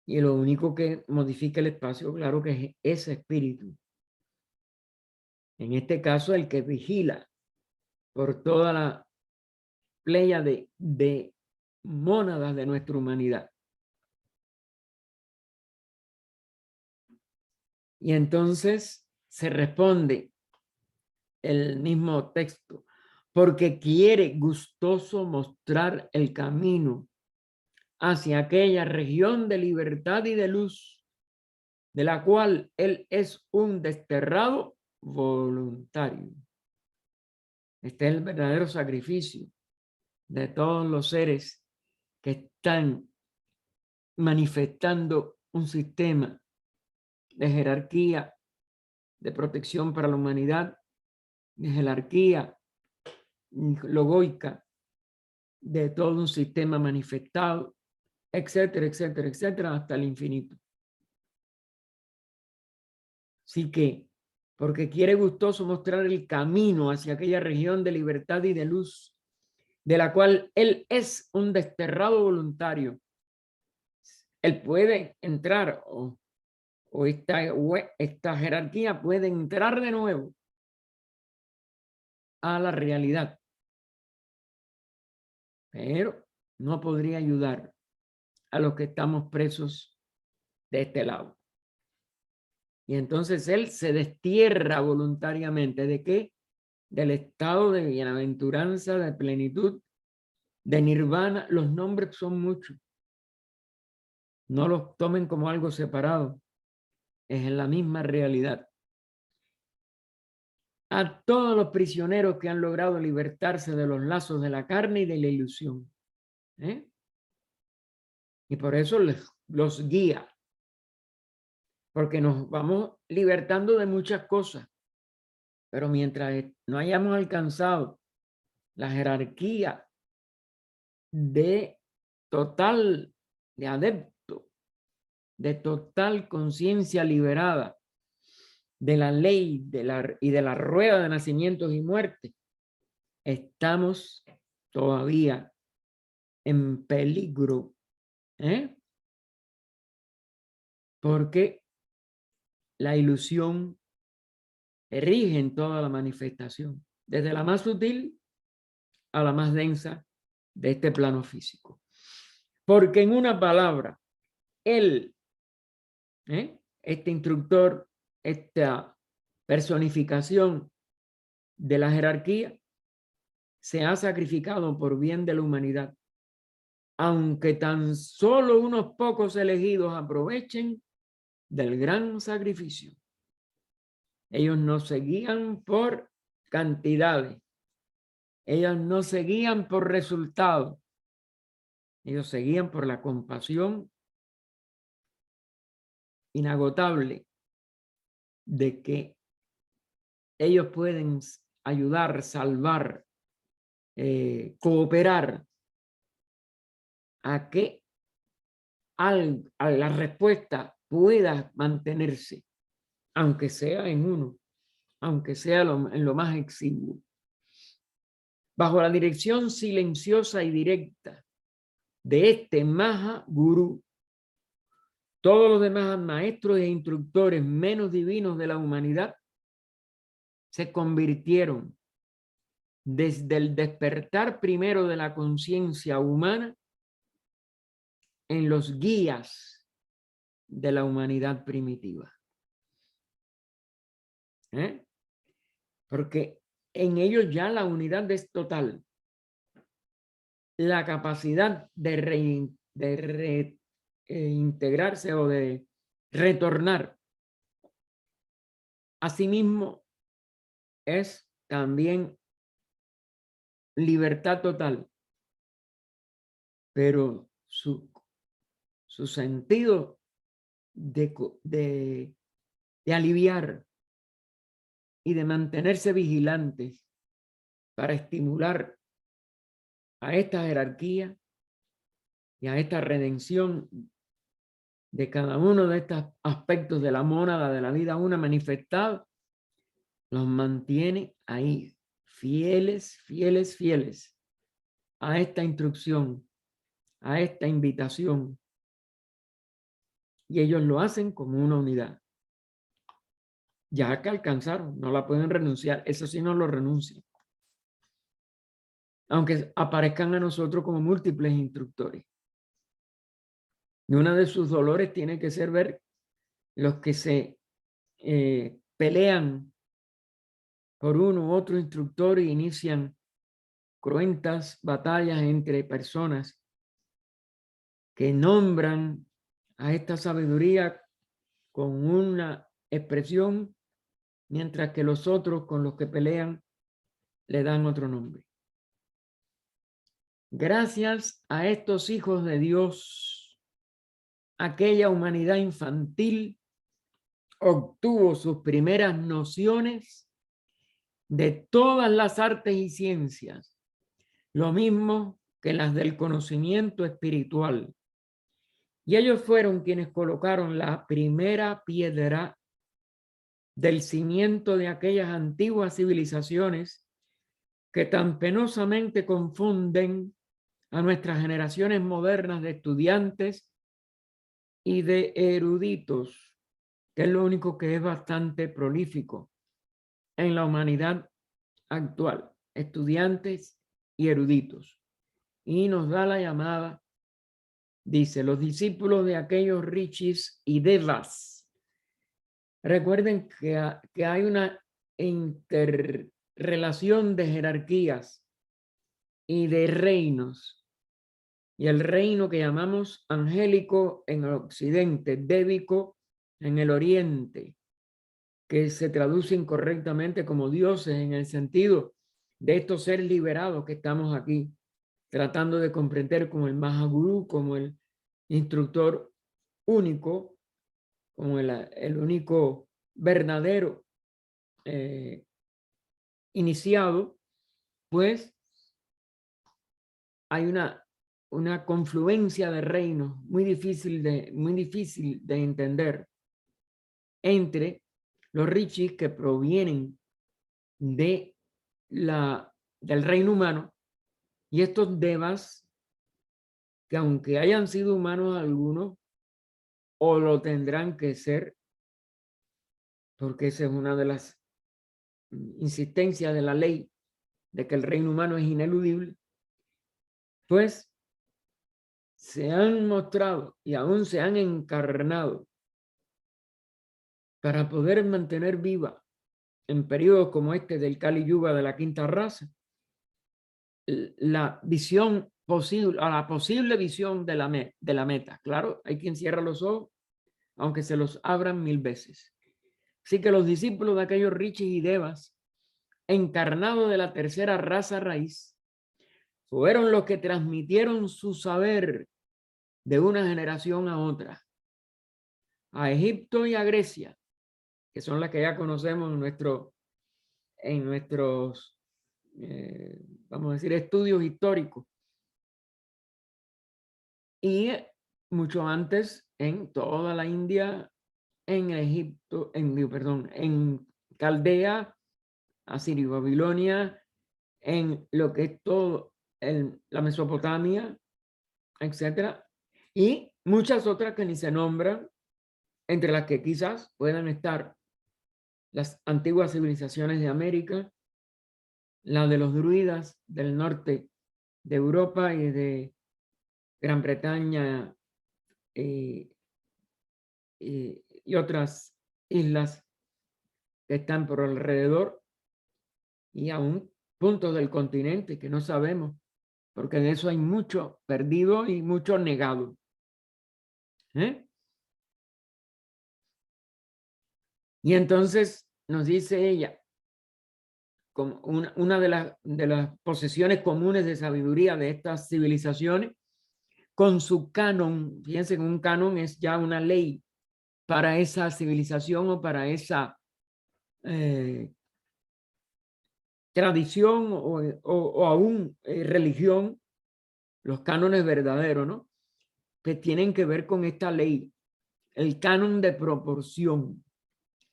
Y lo único que modifica el espacio, claro que es ese espíritu. En este caso, el que vigila por toda la playa de mónadas de nuestra humanidad. Y entonces se responde el mismo texto, porque quiere gustoso mostrar el camino hacia aquella región de libertad y de luz, de la cual él es un desterrado voluntario. Este es el verdadero sacrificio de todos los seres que están manifestando un sistema de jerarquía, de protección para la humanidad, de jerarquía logoica, de todo un sistema manifestado, etcétera, etcétera, etcétera, hasta el infinito. Así que, porque quiere gustoso mostrar el camino hacia aquella región de libertad y de luz, de la cual él es un desterrado voluntario. Él puede entrar o esta jerarquía puede entrar de nuevo a la realidad, pero no podría ayudar a los que estamos presos de este lado. Y entonces él se destierra voluntariamente. ¿De qué? Del estado de bienaventuranza, de plenitud, de nirvana. Los nombres son muchos. No los tomen como algo separado. Es en la misma realidad. A todos los prisioneros que han logrado libertarse de los lazos de la carne y de la ilusión. Y por eso los guía. Porque nos vamos libertando de muchas cosas. Pero mientras no hayamos alcanzado la jerarquía de total, de adepto, de total conciencia liberada de la ley y de la rueda de nacimientos y muertes, estamos todavía en peligro, porque la ilusión rige en toda la manifestación, desde la más sutil a la más densa de este plano físico. Porque en una palabra, él, este instructor, esta personificación de la jerarquía, se ha sacrificado por bien de la humanidad, aunque tan solo unos pocos elegidos aprovechen del gran sacrificio. Ellos no se guían por cantidades, ellos no se guían por resultados, ellos se guían por la compasión inagotable de que ellos pueden ayudar, salvar, cooperar a que a la respuesta pueda mantenerse, aunque sea en uno, aunque sea en lo más exiguo. Bajo la dirección silenciosa y directa de este Maha Gurú, todos los demás maestros e instructores menos divinos de la humanidad se convirtieron desde el despertar primero de la conciencia humana en los guías de la humanidad primitiva. Porque en ellos ya la unidad es total. La capacidad de reintegrarse o de Retornar a sí mismo es también libertad total, pero su sentido de aliviar y de mantenerse vigilantes para estimular a esta jerarquía y a esta redención de cada uno de estos aspectos de la mónada de la vida una manifestada, los mantiene ahí, fieles, fieles, fieles a esta instrucción, a esta invitación. Y ellos lo hacen como una unidad. Ya que alcanzaron, no la pueden renunciar. Eso sí no lo renuncian. Aunque aparezcan a nosotros como múltiples instructores. Y uno de sus dolores tiene que ser ver los que se pelean por uno u otro instructor y inician cruentas batallas entre personas que nombran a esta sabiduría con una expresión, mientras que los otros con los que pelean le dan otro nombre. Gracias a estos hijos de Dios, aquella humanidad infantil obtuvo sus primeras nociones de todas las artes y ciencias, lo mismo que las del conocimiento espiritual. Y ellos fueron quienes colocaron la primera piedra del cimiento de aquellas antiguas civilizaciones que tan penosamente confunden a nuestras generaciones modernas de estudiantes y de eruditos, que es lo único que es bastante prolífico en la humanidad actual, estudiantes y eruditos. Y nos da la llamada, dice, los discípulos de aquellos rishis y devas. Recuerden que hay una interrelación de jerarquías y de reinos. Y el reino que llamamos angélico en el occidente, débico en el oriente, que se traduce incorrectamente como dioses en el sentido de estos seres liberados que estamos aquí tratando de comprender como el Mahagurú, como el instructor único, como el único verdadero iniciado, pues hay una confluencia de reinos muy difícil de entender entre los rishis que provienen de del reino humano y estos devas que aunque hayan sido humanos algunos o lo tendrán que ser, porque esa es una de las insistencias de la ley de que el reino humano es ineludible, pues se han mostrado y aún se han encarnado para poder mantener viva en periodos como este del Kali Yuga de la quinta raza, la visión posible, a la posible visión de la meta. Claro, hay quien cierra los ojos, aunque se los abran 1000 veces. Así que los discípulos de aquellos rishis y devas, encarnados de la tercera raza raíz, fueron los que transmitieron su saber de una generación a otra, a Egipto y a Grecia, que son las que ya conocemos en nuestros, vamos a decir, estudios históricos. Y mucho antes en toda la India, en Egipto, en Caldea, Asiria y Babilonia, en lo que es todo la Mesopotamia, etcétera, y muchas otras que ni se nombran, entre las que quizás puedan estar las antiguas civilizaciones de América, la de los druidas del norte de Europa y de Gran Bretaña y otras islas que están por alrededor y aún puntos del continente que no sabemos, porque de eso hay mucho perdido y mucho negado. Y entonces nos dice ella, como una de las posesiones comunes de sabiduría de estas civilizaciones, con su canon, fíjense que un canon es ya una ley para esa civilización o para esa tradición o aún religión, los cánones verdaderos, ¿no? Que tienen que ver con esta ley, el canon de proporción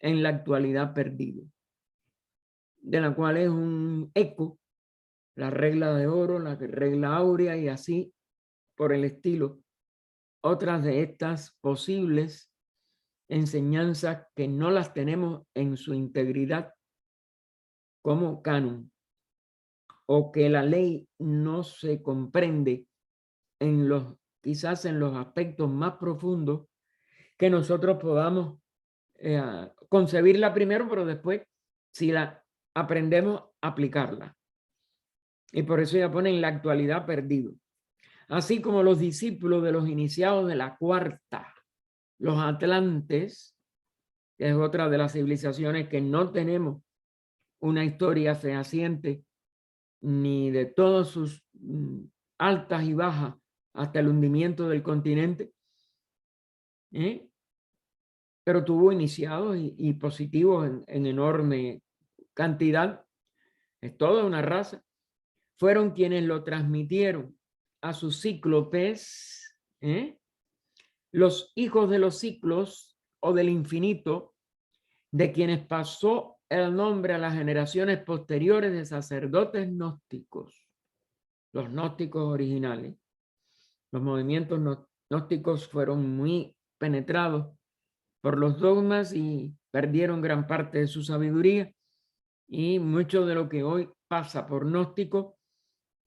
en la actualidad perdido, de la cual es un eco, la regla de oro, la regla áurea y así por el estilo. Otras de estas posibles enseñanzas que no las tenemos en su integridad como canon, o que la ley no se comprende en quizás en los aspectos más profundos que nosotros podamos concebirla primero, pero después, si la aprendemos, aplicarla. Y por eso ya pone en la actualidad perdido. Así como los discípulos de los iniciados de la cuarta, los atlantes, que es otra de las civilizaciones que no tenemos una historia fehaciente ni de todas sus altas y bajas hasta el hundimiento del continente, pero tuvo iniciados y positivos en enorme cantidad. Es toda una raza. Fueron quienes lo transmitieron a sus cíclopes, los hijos de los ciclos o del infinito, de quienes pasó el nombre a las generaciones posteriores de sacerdotes gnósticos, los gnósticos originales. Los movimientos gnósticos fueron muy penetrados por los dogmas y perdieron gran parte de su sabiduría, y mucho de lo que hoy pasa por gnóstico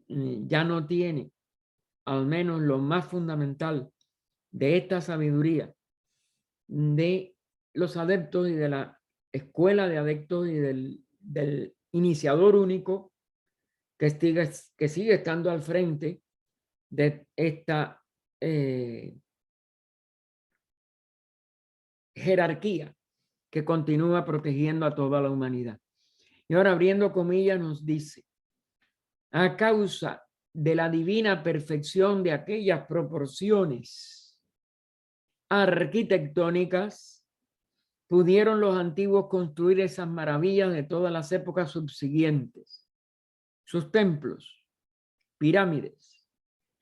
ya no tiene al menos lo más fundamental de esta sabiduría de los adeptos y de la escuela de adeptos y del iniciador único que sigue estando al frente de esta jerarquía que continúa protegiendo a toda la humanidad. Y ahora, abriendo comillas, nos dice: a causa de la divina perfección de aquellas proporciones arquitectónicas, pudieron los antiguos construir esas maravillas de todas las épocas subsiguientes. Sus templos, pirámides,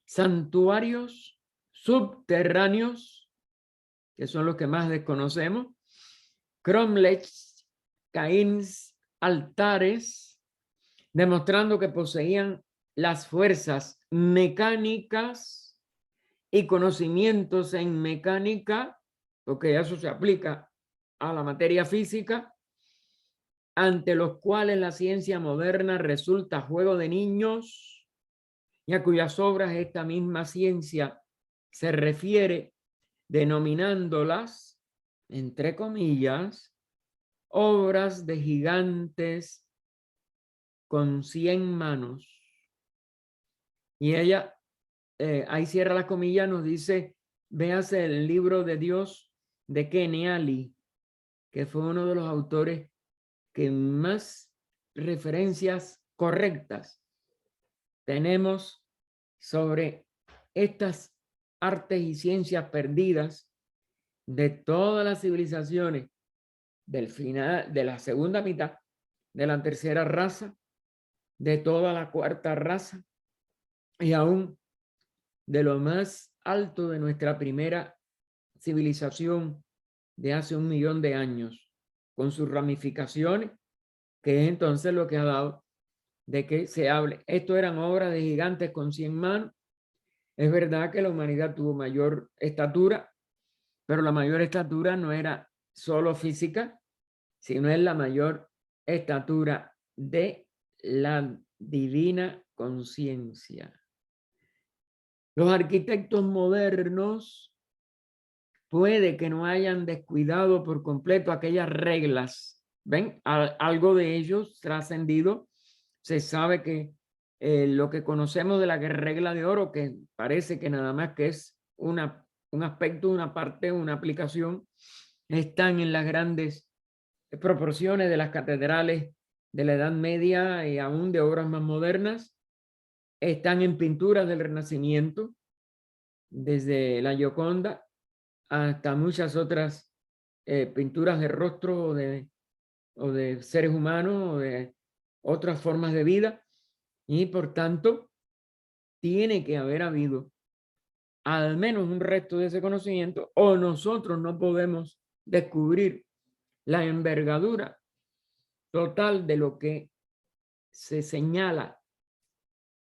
santuarios subterráneos, que son los que más desconocemos, cromlechs, caíns, altares, demostrando que poseían las fuerzas mecánicas y conocimientos en mecánica, porque eso se aplica a la materia física, ante los cuales la ciencia moderna resulta juego de niños y a cuyas obras esta misma ciencia se refiere denominándolas, entre comillas, obras de gigantes con 100 manos. Y ella, ahí cierra la comilla, nos dice: véase el libro de Dios de Keniali, que fue uno de los autores que más referencias correctas tenemos sobre estas artes y ciencias perdidas de todas las civilizaciones del final, de la segunda mitad de la tercera raza, de toda la cuarta raza y aún de lo más alto de nuestra primera civilización de hace 1 millón de años, con sus ramificaciones, que es entonces lo que ha dado de que se hable. Esto eran obras de gigantes con 100 manos. Es verdad que la humanidad tuvo mayor estatura, pero la mayor estatura no era solo física, sino es la mayor estatura de la divina conciencia. Los arquitectos modernos puede que no hayan descuidado por completo aquellas reglas. ¿Ven? Algo de ellos trascendido. Se sabe que lo que conocemos de la regla de oro, que parece que nada más que es un aspecto, una parte, una aplicación, están en las grandes proporciones de las catedrales de la Edad Media y aún de obras más modernas. Están en pinturas del Renacimiento, desde la Gioconda hasta muchas otras pinturas de rostro o de seres humanos o de otras formas de vida. Y por tanto, tiene que haber habido al menos un resto de ese conocimiento, o nosotros no podemos descubrir la envergadura total de lo que se señala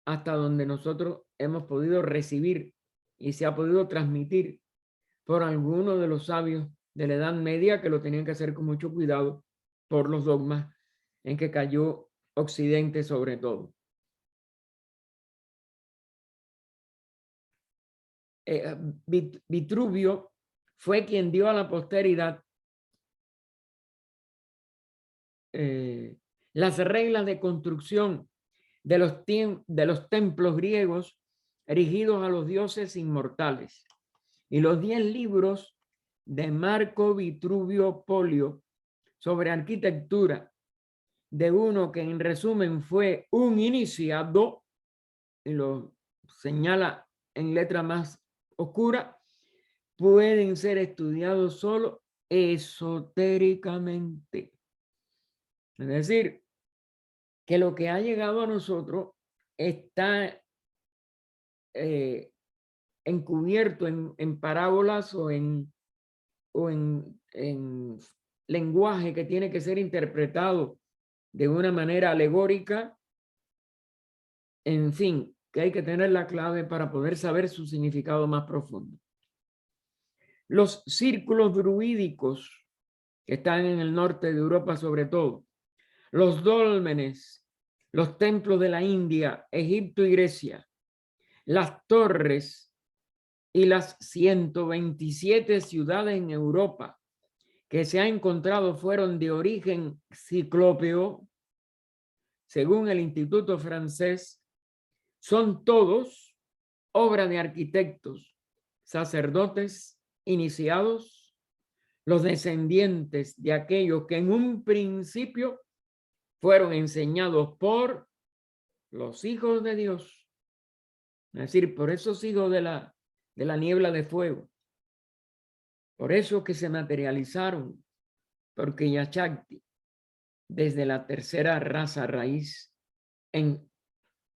hasta donde nosotros hemos podido recibir y se ha podido transmitir por algunos de los sabios de la Edad Media, que lo tenían que hacer con mucho cuidado por los dogmas en que cayó Occidente sobre todo. Vitruvio fue quien dio a la posteridad las reglas de construcción de los templos griegos erigidos a los dioses inmortales, y los 10 libros de Marco Vitruvio Polio sobre arquitectura, de uno que en resumen fue un iniciado, y lo señala en letra más oscura, pueden ser estudiados solo esotéricamente. Es decir, que lo que ha llegado a nosotros está encubierto en parábolas o en lenguaje que tiene que ser interpretado de una manera alegórica. En fin, que hay que tener la clave para poder saber su significado más profundo. Los círculos druídicos que están en el norte de Europa sobre todo, los dólmenes, los templos de la India, Egipto y Grecia, las torres y las 127 ciudades en Europa que se ha encontrado fueron de origen ciclópeo, según el Instituto Francés, son todos obra de arquitectos, sacerdotes iniciados, los descendientes de aquellos que en un principio fueron enseñados por los hijos de Dios, es decir, por esos hijos de la niebla de fuego, por eso que se materializaron, porque Yachakti, desde la tercera raza raíz, en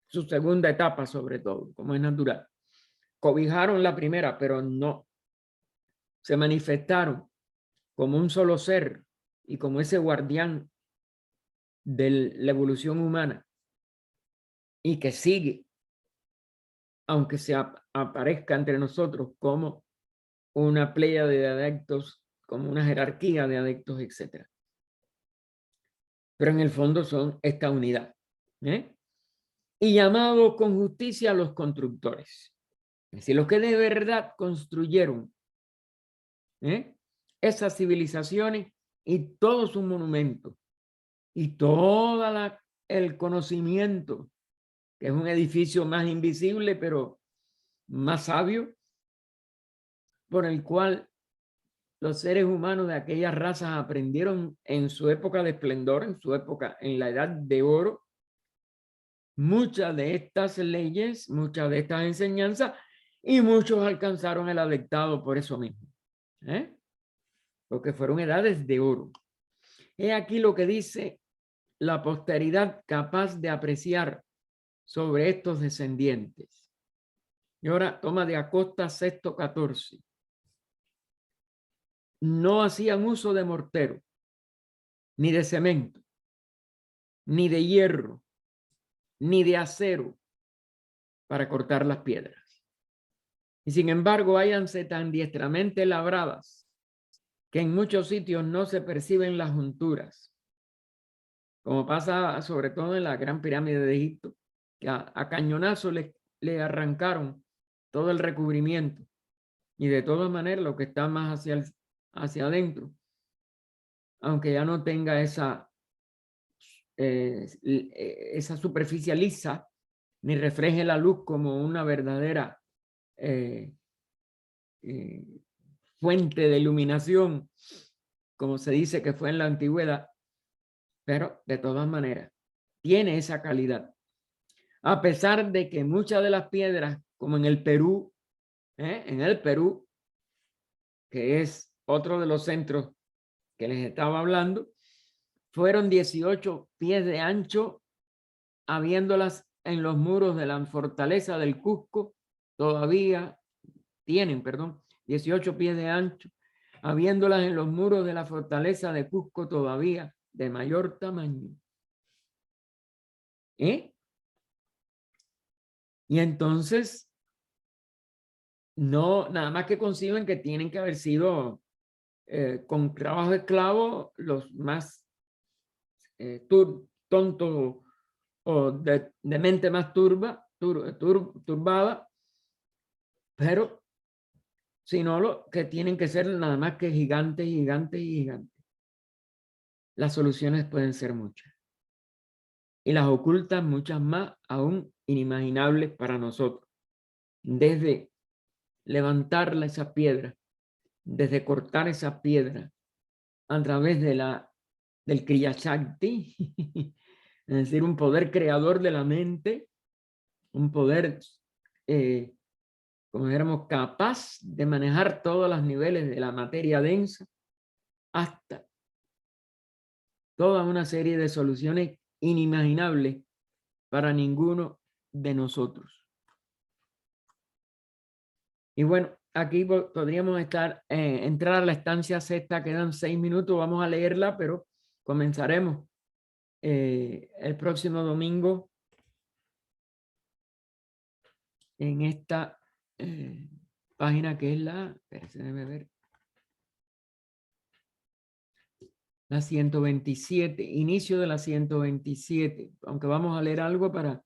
su segunda etapa sobre todo, como es natural, cobijaron la primera, pero no, se manifestaron como un solo ser y como ese guardián de la evolución humana, y que sigue, aunque se aparezca entre nosotros como una playa de adeptos, como una jerarquía de adeptos, etc. Pero en el fondo son esta unidad. Y llamado con justicia a los constructores. Es decir, los que de verdad construyeron esas civilizaciones y todos sus monumentos y todo el conocimiento, que es un edificio más invisible pero más sabio, por el cual los seres humanos de aquellas razas aprendieron en su época de esplendor, en su época, en la edad de oro, muchas de estas leyes, muchas de estas enseñanzas, y muchos alcanzaron el adeptado por eso mismo, porque fueron edades de oro. He aquí lo que dice la posteridad capaz de apreciar sobre estos descendientes. Y ahora toma de Acosta Sexto XIV. No hacían uso de mortero, ni de cemento, ni de hierro, ni de acero para cortar las piedras. Y sin embargo, háyanse tan diestramente labradas que en muchos sitios no se perciben las junturas, como pasa sobre todo en la Gran Pirámide de Egipto, que a cañonazo le arrancaron todo el recubrimiento, y de todas maneras lo que está más hacia adentro, aunque ya no tenga esa superficie lisa, ni refleje la luz como una verdadera fuente de iluminación, como se dice que fue en la antigüedad, pero de todas maneras tiene esa calidad. A pesar de que muchas de las piedras, como en el Perú, que es otro de los centros que les estaba hablando, fueron 18 pies de ancho, habiéndolas en los muros de la fortaleza del Cusco, tienen, 18 pies de ancho, habiéndolas en los muros de la fortaleza de Cusco todavía de mayor tamaño. Y entonces, no, nada más que conciben que tienen que haber sido con trabajo de esclavo los más tontos o de mente más turbada, pero sino lo que tienen que ser nada más que gigantes, gigantes y gigantes. Las soluciones pueden ser muchas. Y las ocultas muchas más, aún inimaginables para nosotros. Desde levantar esa piedra, desde cortar esa piedra a través del Kriya Shakti, es decir, un poder creador de la mente, un poder, como dijéramos, capaz de manejar todos los niveles de la materia densa, hasta toda una serie de soluciones inimaginables para ninguno de nosotros. Y bueno, aquí podríamos entrar a la estancia sexta, quedan 6 minutos, vamos a leerla, pero comenzaremos el próximo domingo en esta página que es la 127, inicio de la 127, aunque vamos a leer algo para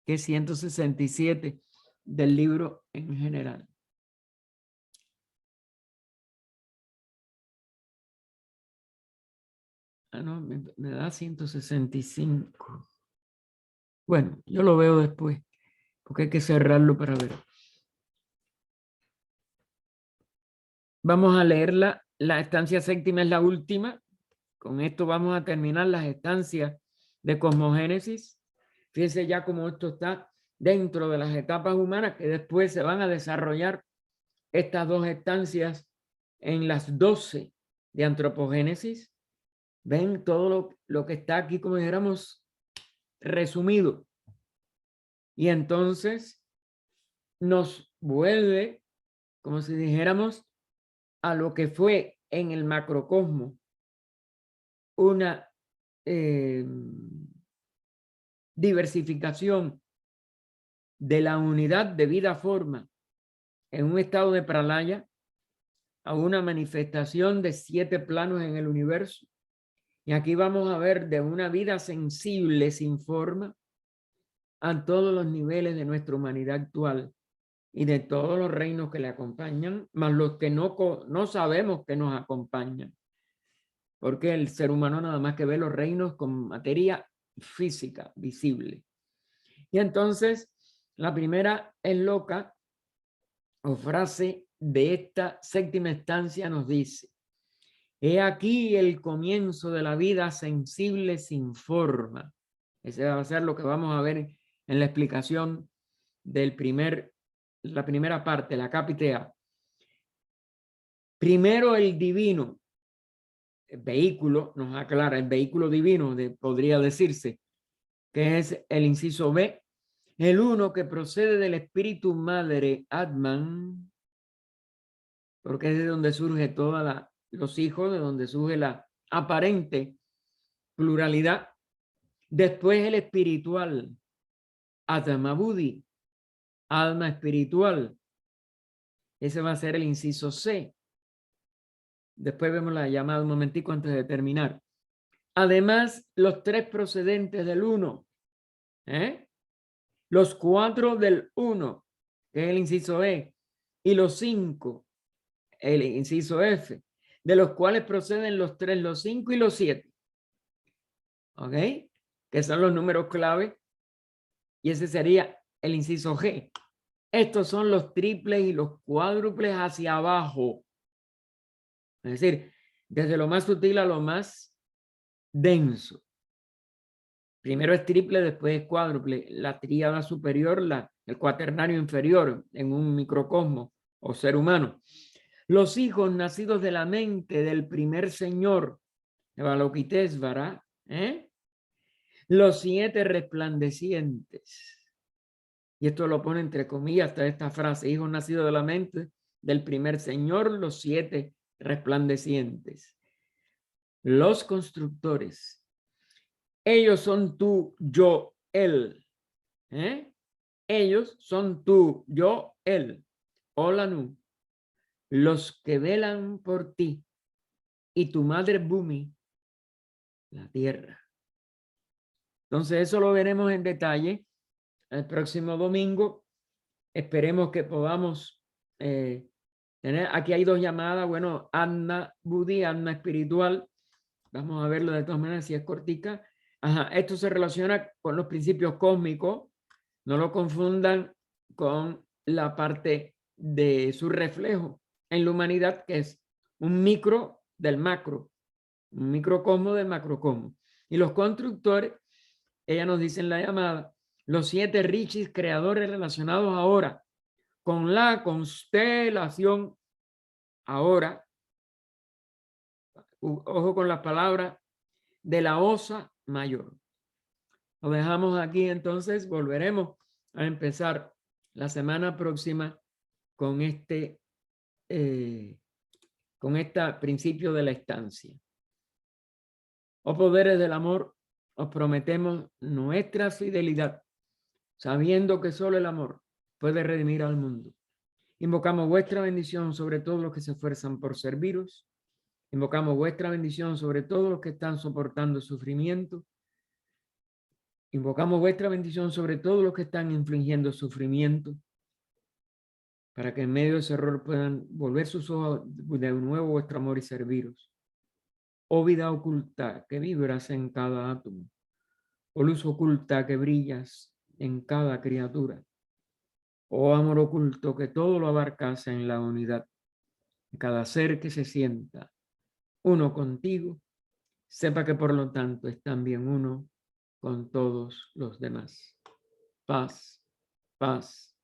que es 167 del libro en general. Ah, no, me da 165. Bueno, yo lo veo después, porque hay que cerrarlo para ver. Vamos a leerla. La estancia séptima es la última. Con esto vamos a terminar las estancias de cosmogénesis. Fíjense ya cómo esto está dentro de las etapas humanas que después se van a desarrollar estas dos estancias en las 12 de antropogénesis. Ven todo lo que está aquí, como dijéramos, resumido. Y entonces nos vuelve, como si dijéramos, a lo que fue en el macrocosmo una diversificación de la unidad de vida-forma en un estado de pralaya a una manifestación de 7 planos en el universo. Y aquí vamos a ver de una vida sensible sin forma a todos los niveles de nuestra humanidad actual y de todos los reinos que le acompañan, más los que no sabemos que nos acompañan. Porque el ser humano nada más que ve los reinos con materia física, visible. Y entonces, la primera enloca o frase de esta séptima estancia nos dice: he aquí el comienzo de la vida sensible sin forma. Ese va a ser lo que vamos a ver en la explicación la primera parte, la capitea. Primero el divino, el vehículo, nos aclara, el vehículo divino, podría decirse, que es el inciso B, el uno que procede del espíritu madre Atman, porque es de donde surge los hijos, de donde surge la aparente pluralidad. Después el espiritual, Atma Buddhi, alma espiritual. Ese va a ser el inciso C. Después vemos la llamada un momentico antes de terminar. Además, los 3 procedentes del 1. Los 4 del 1, que es el inciso E. Y los 5, el inciso F. De los cuales proceden los 3, los 5 y los 7. ¿Ok? Que son los números clave. Y ese sería el inciso G. Estos son los triples y los cuádruples hacia abajo. Es decir, desde lo más sutil a lo más denso. Primero es triple, después es cuádruple. La tríada superior, el cuaternario inferior en un microcosmo o ser humano. Los hijos nacidos de la mente del primer señor, Avalokitesvara, los 7 resplandecientes. Y esto lo pone entre comillas hasta esta frase, hijos nacidos de la mente del primer señor, los 7 resplandecientes. Los constructores. Ellos son tú, yo, él. Ellos son tú, yo, él. Hola, nu. Los que velan por ti y tu madre Bhumi, la tierra. Entonces eso lo veremos en detalle el próximo domingo. Esperemos que podamos tener, aquí hay 2 llamadas, bueno, Anna Budi, Anna espiritual. Vamos a verlo de todas maneras si es cortica. Ajá, esto se relaciona con los principios cósmicos. No lo confundan con la parte de su reflejo en la humanidad, que es un micro del macro, un microcosmo del macrocosmo. Y los constructores, ella nos dice en la llamada, los 7 rishis creadores relacionados ahora con la constelación ahora, ojo con las palabras, de la Osa Mayor. Lo dejamos aquí, entonces volveremos a empezar la semana próxima con este principio de la estancia. Oh poderes del amor, os prometemos nuestra fidelidad, sabiendo que solo el amor puede redimir al mundo. Invocamos vuestra bendición sobre todos los que se esfuerzan por serviros. Invocamos vuestra bendición sobre todos los que están soportando sufrimiento. Invocamos vuestra bendición sobre todos los que están infligiendo sufrimiento, para que en medio de ese error puedan volver sus ojos de nuevo vuestro amor y serviros. Oh vida oculta que vibras en cada átomo, oh luz oculta que brillas en cada criatura, oh amor oculto que todo lo abarcas en la unidad, cada ser que se sienta uno contigo, sepa que por lo tanto es también uno con todos los demás. Paz, paz,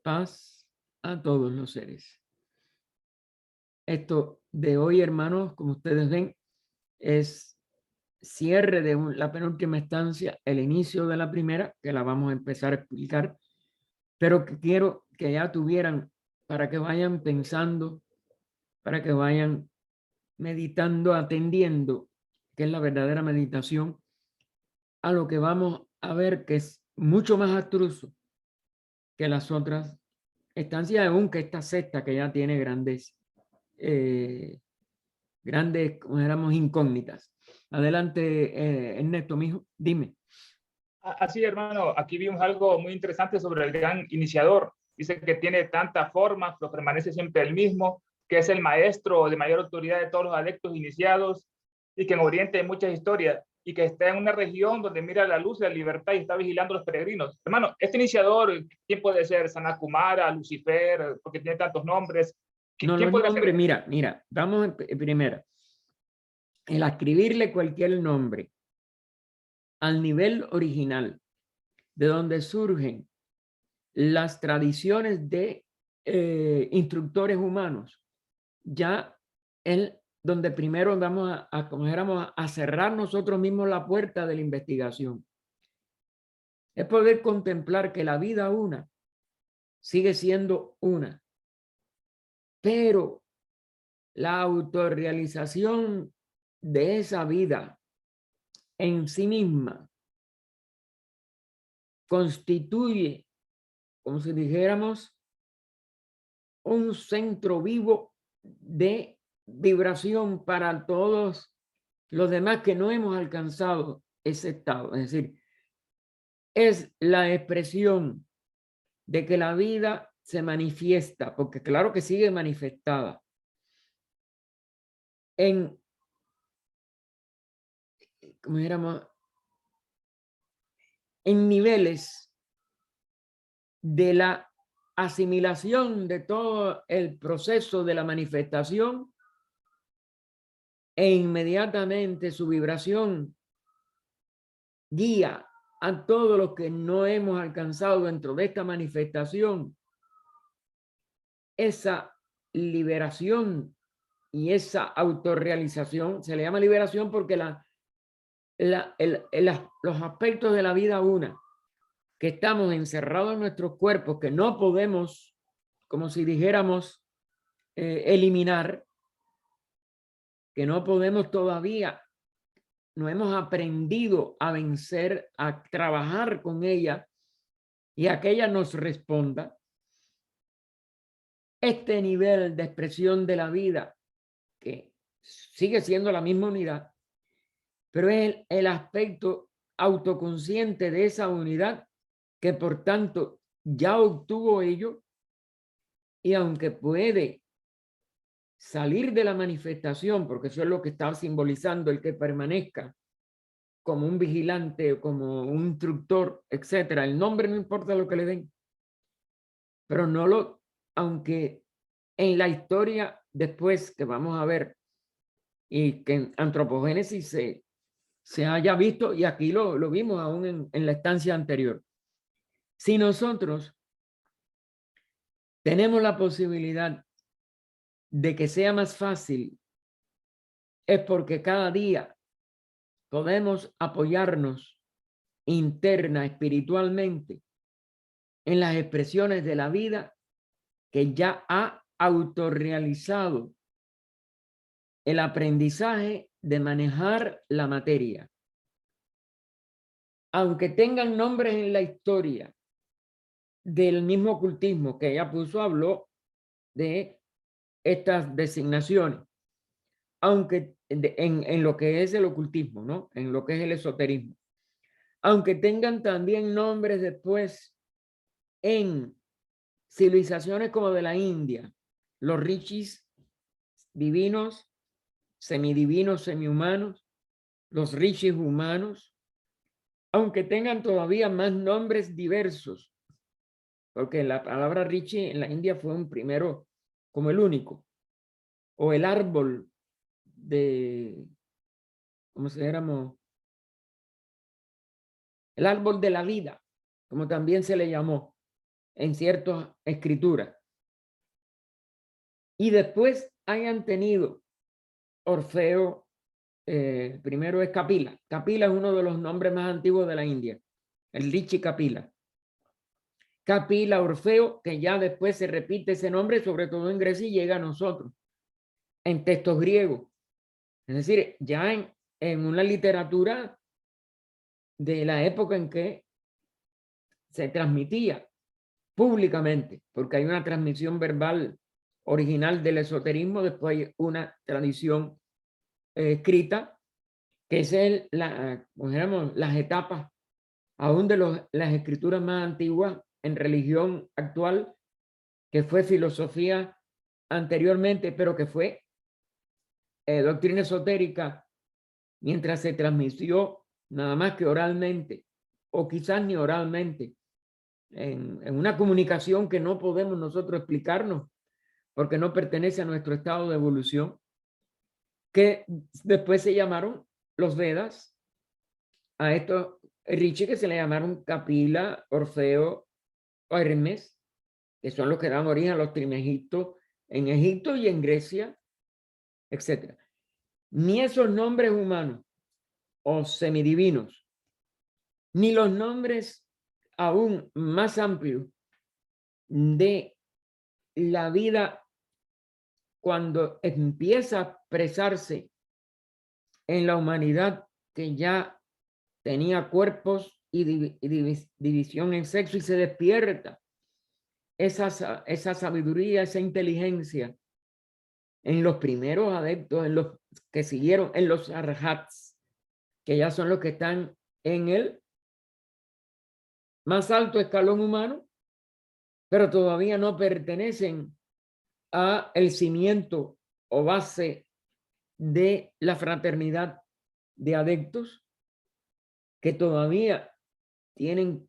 paz a todos los seres. Esto de hoy, hermanos, como ustedes ven, es cierre de la penúltima estancia, el inicio de la primera, que la vamos a empezar a explicar, pero que quiero que ya tuvieran, para que vayan pensando, para que vayan meditando, atendiendo, que es la verdadera meditación, a lo que vamos a ver, que es mucho más abstruso que las otras estancias, aunque esta sexta que ya tiene grandes, como éramos, incógnitas. Adelante, Ernesto, mijo, dime. Así, hermano, aquí vimos algo muy interesante sobre el gran iniciador. Dice que tiene tantas formas, pero permanece siempre el mismo, que es el maestro de mayor autoridad de todos los adeptos iniciados y que en Oriente hay muchas historias y que está en una región donde mira la luz de la libertad y está vigilando a los peregrinos. Hermano, este iniciador, ¿quién puede ser? Sanakumara, Lucifer, porque tiene tantos nombres. No, ¿Quién los podría nombres, ser? mira, vamos primero. El escribirle cualquier nombre al nivel original, de donde surgen las tradiciones de instructores humanos, ya es donde primero vamos como dijéramos, a cerrar nosotros mismos la puerta de la investigación. Es poder contemplar que la vida una sigue siendo una, pero la autorrealización de esa vida en sí misma constituye, como si dijéramos, un centro vivo de vibración para todos los demás que no hemos alcanzado ese estado. Es decir, es la expresión de que la vida se manifiesta, porque claro que sigue manifestada en, como dijéramos, en niveles de la asimilación de todo el proceso de la manifestación e inmediatamente su vibración guía a todo lo que no hemos alcanzado dentro de esta manifestación, esa liberación y esa autorrealización. Se le llama liberación porque los aspectos de la vida una, que estamos encerrados en nuestros cuerpos, que no podemos, como si dijéramos, eliminar, que no podemos todavía, no hemos aprendido a vencer, a trabajar con ella y a que ella nos responda. Este nivel de expresión de la vida, que sigue siendo la misma unidad, pero es el aspecto autoconsciente de esa unidad que por tanto ya obtuvo ello, y aunque puede salir de la manifestación, porque eso es lo que está simbolizando el que permanezca como un vigilante, como un instructor, etcétera. El nombre no importa lo que le den, pero no lo, aunque en la historia después que vamos a ver y que en antropogénesis se haya visto, y aquí lo vimos aún en la estancia anterior. Si nosotros tenemos la posibilidad de que sea más fácil, es porque cada día podemos apoyarnos interna, espiritualmente, en las expresiones de la vida que ya ha autorrealizado el aprendizaje de manejar la materia. Aunque tengan nombres en la historia del mismo ocultismo que ella puso, habló de estas designaciones, aunque en lo que es el ocultismo, ¿no? En lo que es el esoterismo, aunque tengan también nombres después en civilizaciones como de la India, los rishis divinos, semidivinos, semihumanos, los rishis humanos, aunque tengan todavía más nombres diversos, porque la palabra rishi en la India fue un primero como el único, o el árbol de, ¿cómo se llama? El árbol de la vida, como también se le llamó en ciertas escrituras. Y después hayan tenido Orfeo, primero es Kapila. Kapila es uno de los nombres más antiguos de la India, el Rishi Kapila. Kapila, Orfeo, que ya después se repite ese nombre, sobre todo en Grecia, y llega a nosotros en textos griegos. Es decir, ya en una literatura de la época en que se transmitía públicamente, porque hay una transmisión verbal original del esoterismo, después hay una tradición escrita, que es las etapas aún de las escrituras más antiguas en religión actual, que fue filosofía anteriormente, pero que fue doctrina esotérica mientras se transmitió nada más que oralmente, o quizás ni oralmente, en una comunicación que no podemos nosotros explicarnos porque no pertenece a nuestro estado de evolución, que después se llamaron los Vedas, a estos Rishi que se le llamaron Kapila, Orfeo o Hermes, que son los que dan origen a los Trismegistos en Egipto y en Grecia, etc. Ni esos nombres humanos o semidivinos, ni los nombres aún más amplios de la vida cuando empieza a expresarse en la humanidad que ya tenía cuerpos y división en sexo, y se despierta esa sabiduría, esa inteligencia en los primeros adeptos, en los que siguieron, en los arhats, que ya son los que están en el más alto escalón humano, pero todavía no pertenecen a el cimiento o base de la fraternidad de adeptos, que todavía tienen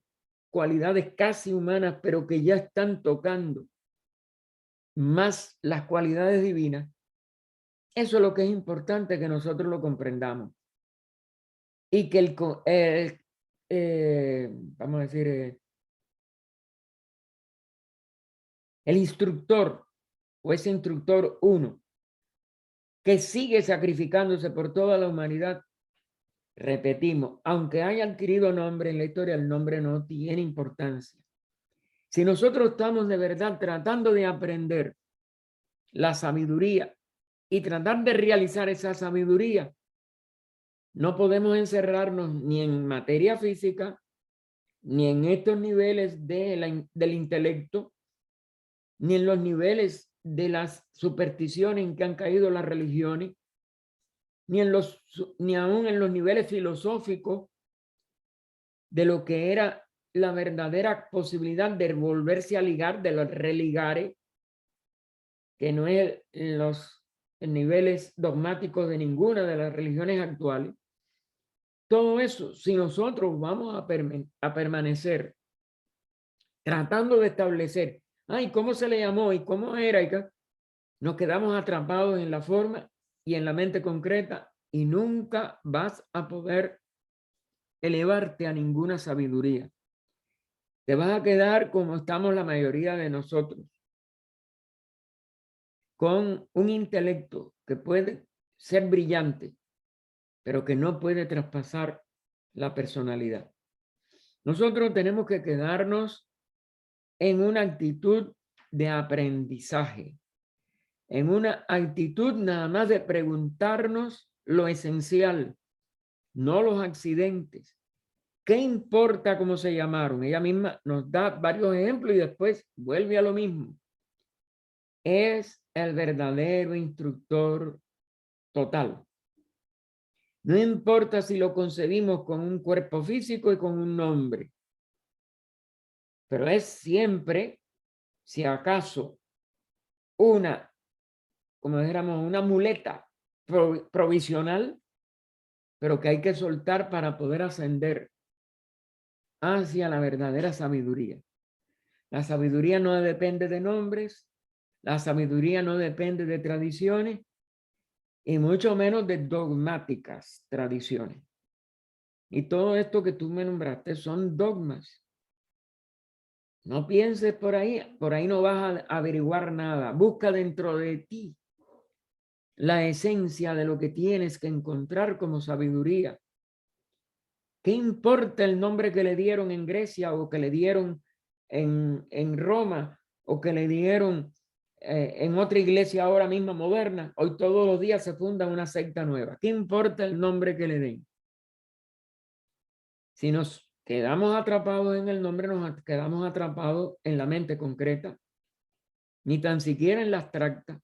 cualidades casi humanas, pero que ya están tocando más las cualidades divinas. Eso es lo que es importante que nosotros lo comprendamos. Y que vamos a decir, el instructor o ese instructor uno que sigue sacrificándose por toda la humanidad, repetimos, aunque haya adquirido nombre en la historia, el nombre no tiene importancia. Si nosotros estamos de verdad tratando de aprender la sabiduría y tratar de realizar esa sabiduría, no podemos encerrarnos ni en materia física, ni en estos niveles del intelecto, ni en los niveles de las supersticiones en que han caído las religiones, ni aún en los niveles filosóficos de lo que era la verdadera posibilidad de volverse a ligar, de los religares, que no es los niveles dogmáticos de ninguna de las religiones actuales. Todo eso, si nosotros vamos a permanecer tratando de establecer, ay, ¿cómo se le llamó y cómo era? Nos quedamos atrapados en la forma y en la mente concreta y nunca vas a poder elevarte a ninguna sabiduría. Te vas a quedar como estamos la mayoría de nosotros, con un intelecto que puede ser brillante, pero que no puede traspasar la personalidad. Nosotros tenemos que quedarnos en una actitud de aprendizaje, en una actitud nada más de preguntarnos lo esencial, no los accidentes. ¿Qué importa cómo se llamaron? Ella misma nos da varios ejemplos y después vuelve a lo mismo. Es el verdadero instructor total. No importa si lo concebimos con un cuerpo físico y con un nombre, pero es siempre, si acaso, como dijéramos, una muleta provisional, pero que hay que soltar para poder ascender hacia la verdadera sabiduría. La sabiduría no depende de nombres, la sabiduría no depende de tradiciones y mucho menos de dogmáticas tradiciones. Y todo esto que tú me nombraste son dogmas. No pienses por ahí no vas a averiguar nada. Busca dentro de ti la esencia de lo que tienes que encontrar como sabiduría. ¿Qué importa el nombre que le dieron en Grecia o que le dieron en Roma o que le dieron en otra iglesia ahora mismo moderna? Hoy todos los días se funda una secta nueva. ¿Qué importa el nombre que le den? Si nos quedamos atrapados en el nombre, nos quedamos atrapados en la mente concreta, ni tan siquiera en la abstracta,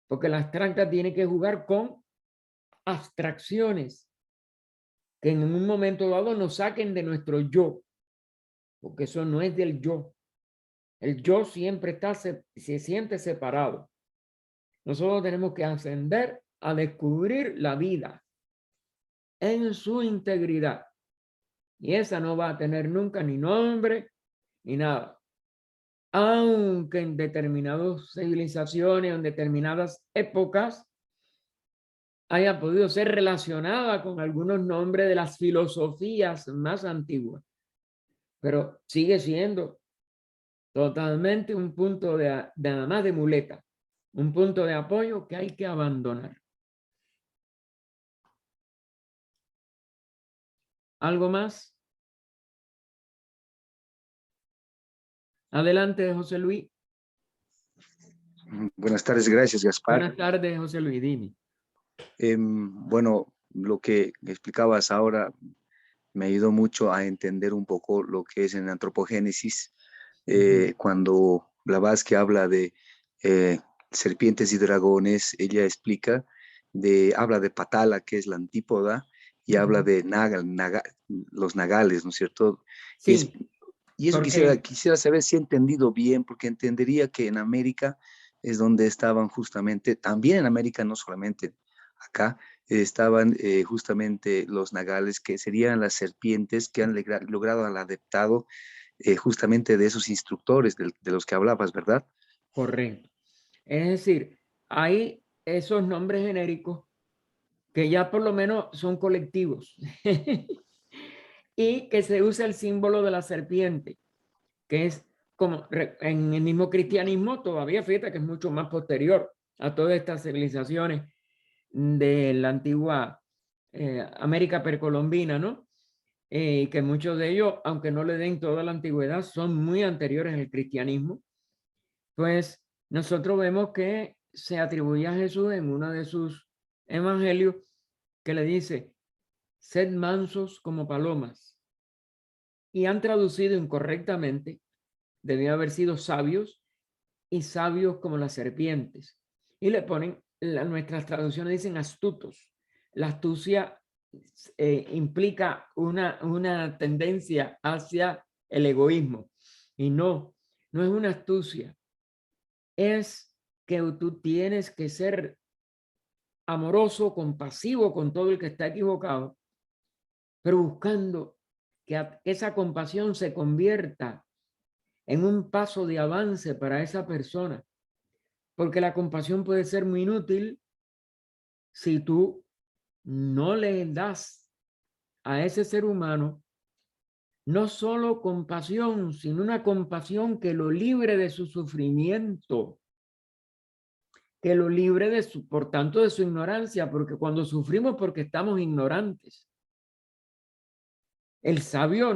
porque la abstracta tiene que jugar con abstracciones que en un momento dado nos saquen de nuestro yo, porque eso no es del yo. El yo siempre se siente separado. Nosotros tenemos que ascender a descubrir la vida en su integridad. Y esa no va a tener nunca ni nombre ni nada. Aunque en determinadas civilizaciones, en determinadas épocas, haya podido ser relacionada con algunos nombres de las filosofías más antiguas. Pero sigue siendo totalmente un punto nada más de muleta, un punto de apoyo que hay que abandonar. ¿Algo más? Adelante, José Luis. Buenas tardes, gracias, Gaspar. Buenas tardes, José Luis, dime. Bueno, lo que explicabas ahora me ayudó mucho a entender un poco lo que es en antropogénesis, cuando Blavatsky habla de serpientes y dragones, ella habla de Patala, que es la antípoda, y habla de los nagales, ¿no es cierto? Sí. Y eso quisiera saber si he entendido bien, porque entendería que en América es donde estaban justamente, también en América, no solamente acá, estaban justamente los nagales, que serían las serpientes que han logrado al adaptado justamente de esos instructores de los que hablabas, ¿verdad? Correcto. Es decir, hay esos nombres genéricos que ya por lo menos son colectivos y que se usa el símbolo de la serpiente, que es como en el mismo cristianismo todavía, fíjate que es mucho más posterior a todas estas civilizaciones de la antigua América precolombina, ¿no? Que muchos de ellos, aunque no le den toda la antigüedad, son muy anteriores al cristianismo. Pues nosotros vemos que se atribuye a Jesús en uno de sus evangelios que le dice, sed mansos como palomas. Y han traducido incorrectamente, debía haber sido sabios y sabios como las serpientes. Y le ponen, nuestras traducciones dicen astutos. La astucia implica una tendencia hacia el egoísmo. Y no es una astucia. Es que tú tienes que ser amoroso, compasivo con todo el que está equivocado, pero buscando que esa compasión se convierta en un paso de avance para esa persona, porque la compasión puede ser muy inútil si tú no le das a ese ser humano no solo compasión, sino una compasión que lo libre de su sufrimiento, que lo libre de su, por tanto, de su ignorancia, porque cuando sufrimos porque estamos ignorantes. El sabio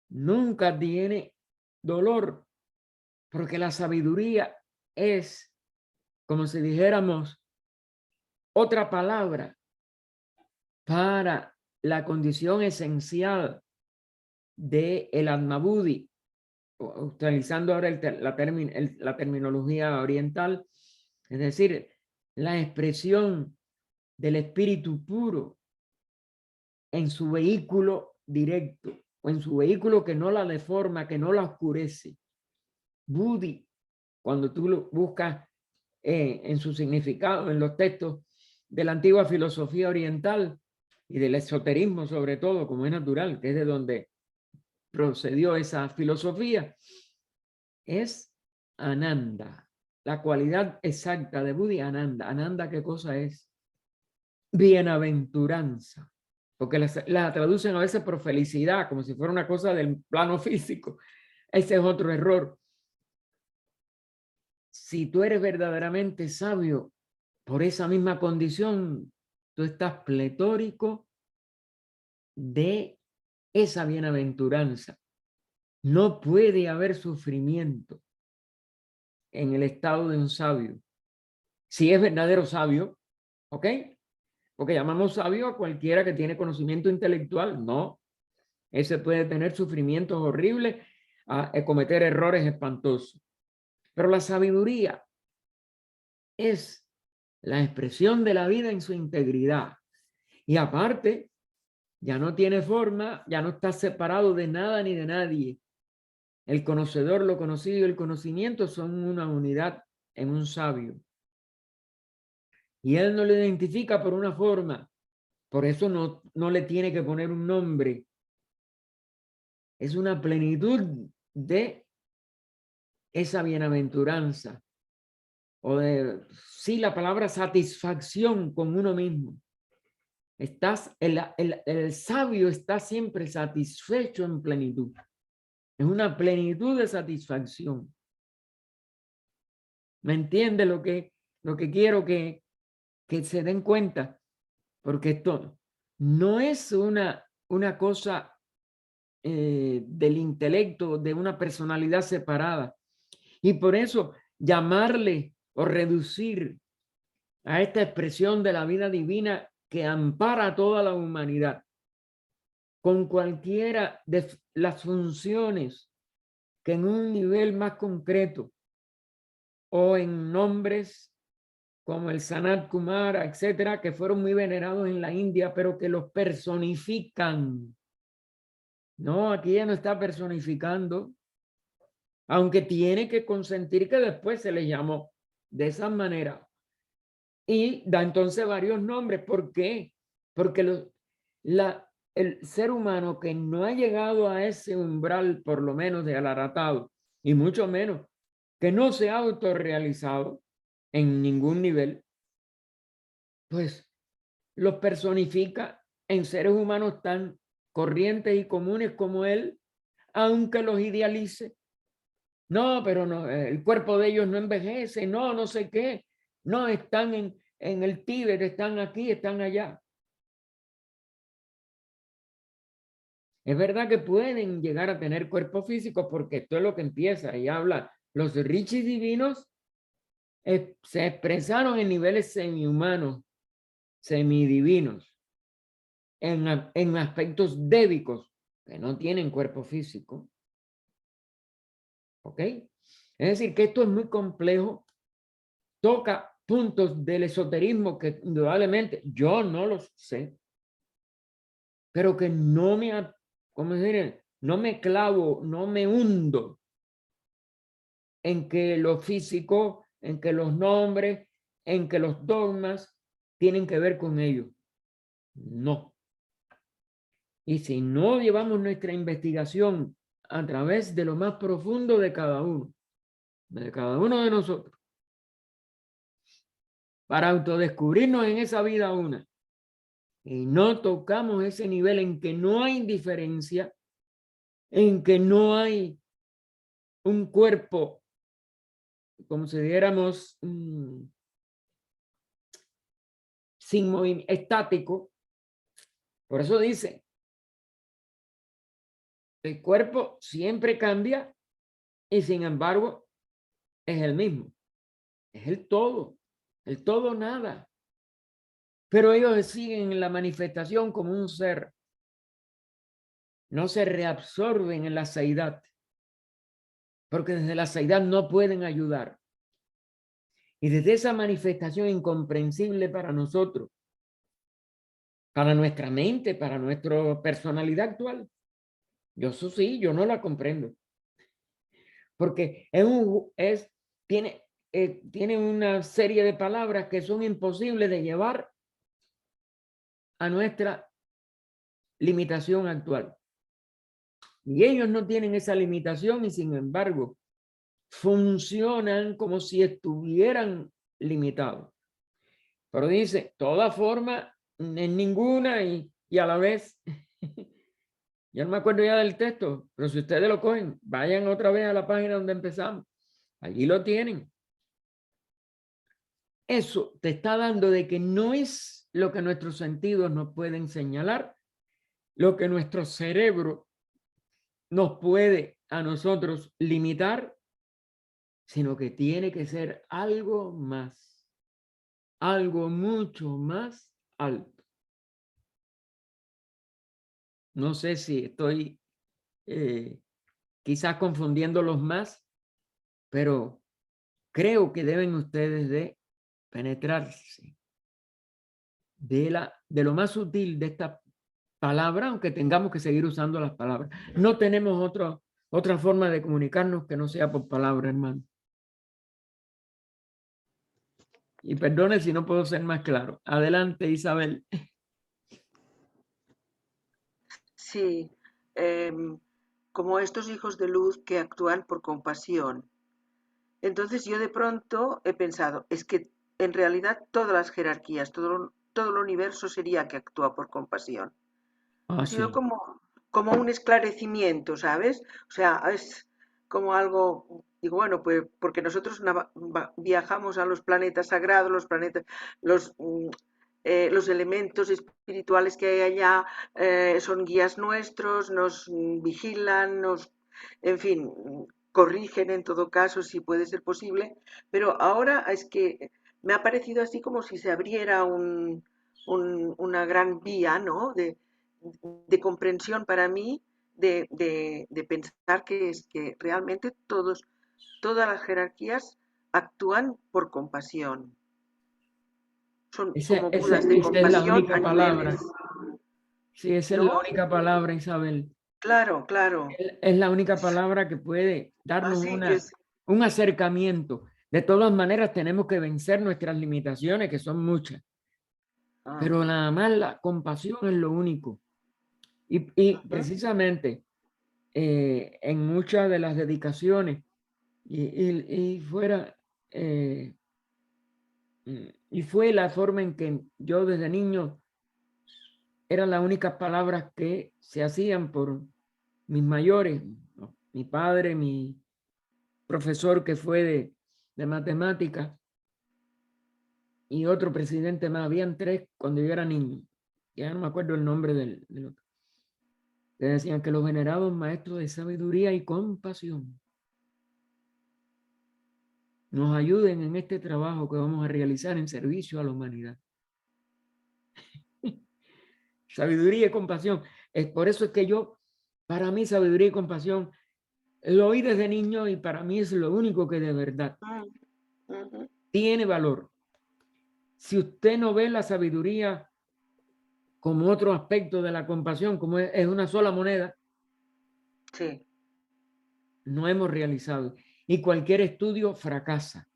nunca tiene dolor, porque la sabiduría es, como si dijéramos, otra palabra para la condición esencial de el Atma-Buddhi, utilizando ahora la terminología oriental, es decir, la expresión del espíritu puro en su vehículo directo o en su vehículo que no la deforma, que no la oscurece. Buddhi, cuando tú lo buscas en su significado, en los textos de la antigua filosofía oriental y del esoterismo sobre todo, como es natural, que es de donde procedió esa filosofía, es Ananda. La cualidad exacta de Buddhi, Ananda. Ananda, ¿qué cosa es? Bienaventuranza. Porque la traducen a veces por felicidad, como si fuera una cosa del plano físico. Ese es otro error. Si tú eres verdaderamente sabio, por esa misma condición, tú estás pletórico de esa bienaventuranza. No puede haber sufrimiento en el estado de un sabio. Si es verdadero sabio, ¿ok? Porque llamamos sabio a cualquiera que tiene conocimiento intelectual. No, ese puede tener sufrimientos horribles, cometer errores espantosos. Pero la sabiduría es la expresión de la vida en su integridad. Y aparte, ya no tiene forma, ya no está separado de nada ni de nadie. El conocedor, lo conocido y el conocimiento son una unidad en un sabio. Y él no lo identifica por una forma, por eso no le tiene que poner un nombre. Es una plenitud de esa bienaventuranza, o de, sí, la palabra satisfacción con uno mismo. El sabio está siempre satisfecho en plenitud. Es una plenitud de satisfacción. ¿Me entiende lo que quiero que se den cuenta? Porque esto no es una cosa del intelecto, de una personalidad separada. Y por eso llamarle o reducir a esta expresión de la vida divina que ampara a toda la humanidad con cualquiera de las funciones que en un nivel más concreto o en nombres como el Sanat Kumara, etcétera, que fueron muy venerados en la India, pero que los personifican. No, aquí ya no está personificando, aunque tiene que consentir que después se les llamó de esa manera. Y da entonces varios nombres. ¿Por qué? Porque el ser humano que no ha llegado a ese umbral, por lo menos de alaratado, y mucho menos que no se ha autorrealizado en ningún nivel, pues los personifica en seres humanos tan corrientes y comunes como él, aunque los idealice. No, pero no, el cuerpo de ellos no envejece, no, no sé qué, no, están en el Tíbet, están aquí, están allá. Es verdad que pueden llegar a tener cuerpo físico porque esto es lo que empieza y habla. Los richis divinos se expresaron en niveles semihumanos, semidivinos, en aspectos débicos que no tienen cuerpo físico. ¿Ok? Es decir, que esto es muy complejo, toca puntos del esoterismo que indudablemente yo no los sé, pero que no me, ¿cómo decir? No me clavo, no me hundo en que lo físico, en que los nombres, en que los dogmas tienen que ver con ello. No. Y si no llevamos nuestra investigación a través de lo más profundo de cada uno de nosotros, para autodescubrirnos en esa vida una, y no tocamos ese nivel en que no hay indiferencia, en que no hay un cuerpo, como si dijéramos, sin movimiento, estático. Por eso dice, el cuerpo siempre cambia y sin embargo es el mismo, es el todo nada. Pero ellos siguen en la manifestación como un ser, no se reabsorben en la seidad, porque desde la seidad no pueden ayudar. Y desde esa manifestación incomprensible para nosotros, para nuestra mente, para nuestra personalidad actual, eso sí, yo no la comprendo. Porque tiene una serie de palabras que son imposibles de llevar a nuestra limitación actual. Y ellos no tienen esa limitación y sin embargo funcionan como si estuvieran limitados. Pero dice, toda forma en ninguna y a la vez. Yo no me acuerdo ya del texto, pero si ustedes lo cogen, vayan otra vez a la página donde empezamos. Allí lo tienen. Eso te está dando de que no es lo que nuestros sentidos nos pueden señalar, lo que nuestro cerebro nos puede a nosotros limitar, sino que tiene que ser algo más, algo mucho más alto. No sé si estoy quizás confundiéndolos más, pero creo que deben ustedes de penetrarse de lo más sutil de esta palabra, aunque tengamos que seguir usando las palabras. No tenemos otra forma de comunicarnos que no sea por palabra, hermano. Y perdone si no puedo ser más claro. Adelante, Isabel. Sí, como estos hijos de luz que actúan por compasión. Entonces yo de pronto he pensado, es que en realidad todas las jerarquías, todo el universo sería que actúa por compasión. Ha sido Sí. como un esclarecimiento, ¿sabes? O sea, es como algo, digo, bueno, pues porque nosotros viajamos a los planetas sagrados, los elementos espirituales que hay allá son guías nuestros, nos vigilan, en fin, corrigen en todo caso si puede ser posible, pero ahora es que me ha parecido así como si se abriera una gran vía, ¿no? De comprensión para mí, de pensar que realmente todas las jerarquías actúan por compasión. Son como budas de Esa es la compasión a única niveles, palabra. Sí, esa es la ¿no? única palabra, Isabel. Claro, claro. Es la única palabra que puede darnos Así que un acercamiento. De todas maneras, tenemos que vencer nuestras limitaciones, que son muchas. Pero nada más la compasión es lo único. Y precisamente en muchas de las dedicaciones y fuera, y fue la forma en que yo desde niño eran las únicas palabras que se hacían por mis mayores, ¿no? Mi padre, mi profesor que fue de matemáticas y otro presidente más. Habían tres cuando yo era niño. Ya no me acuerdo el nombre del otro. Que decían que los venerados maestros de sabiduría y compasión nos ayuden en este trabajo que vamos a realizar en servicio a la humanidad. Sabiduría y compasión. Es por eso es que para mí, sabiduría y compasión, lo oí desde niño y para mí es lo único que de verdad tiene valor. Si usted no ve la sabiduría como otro aspecto de la compasión, como es una sola moneda, Sí. no hemos realizado. Y cualquier estudio fracasa.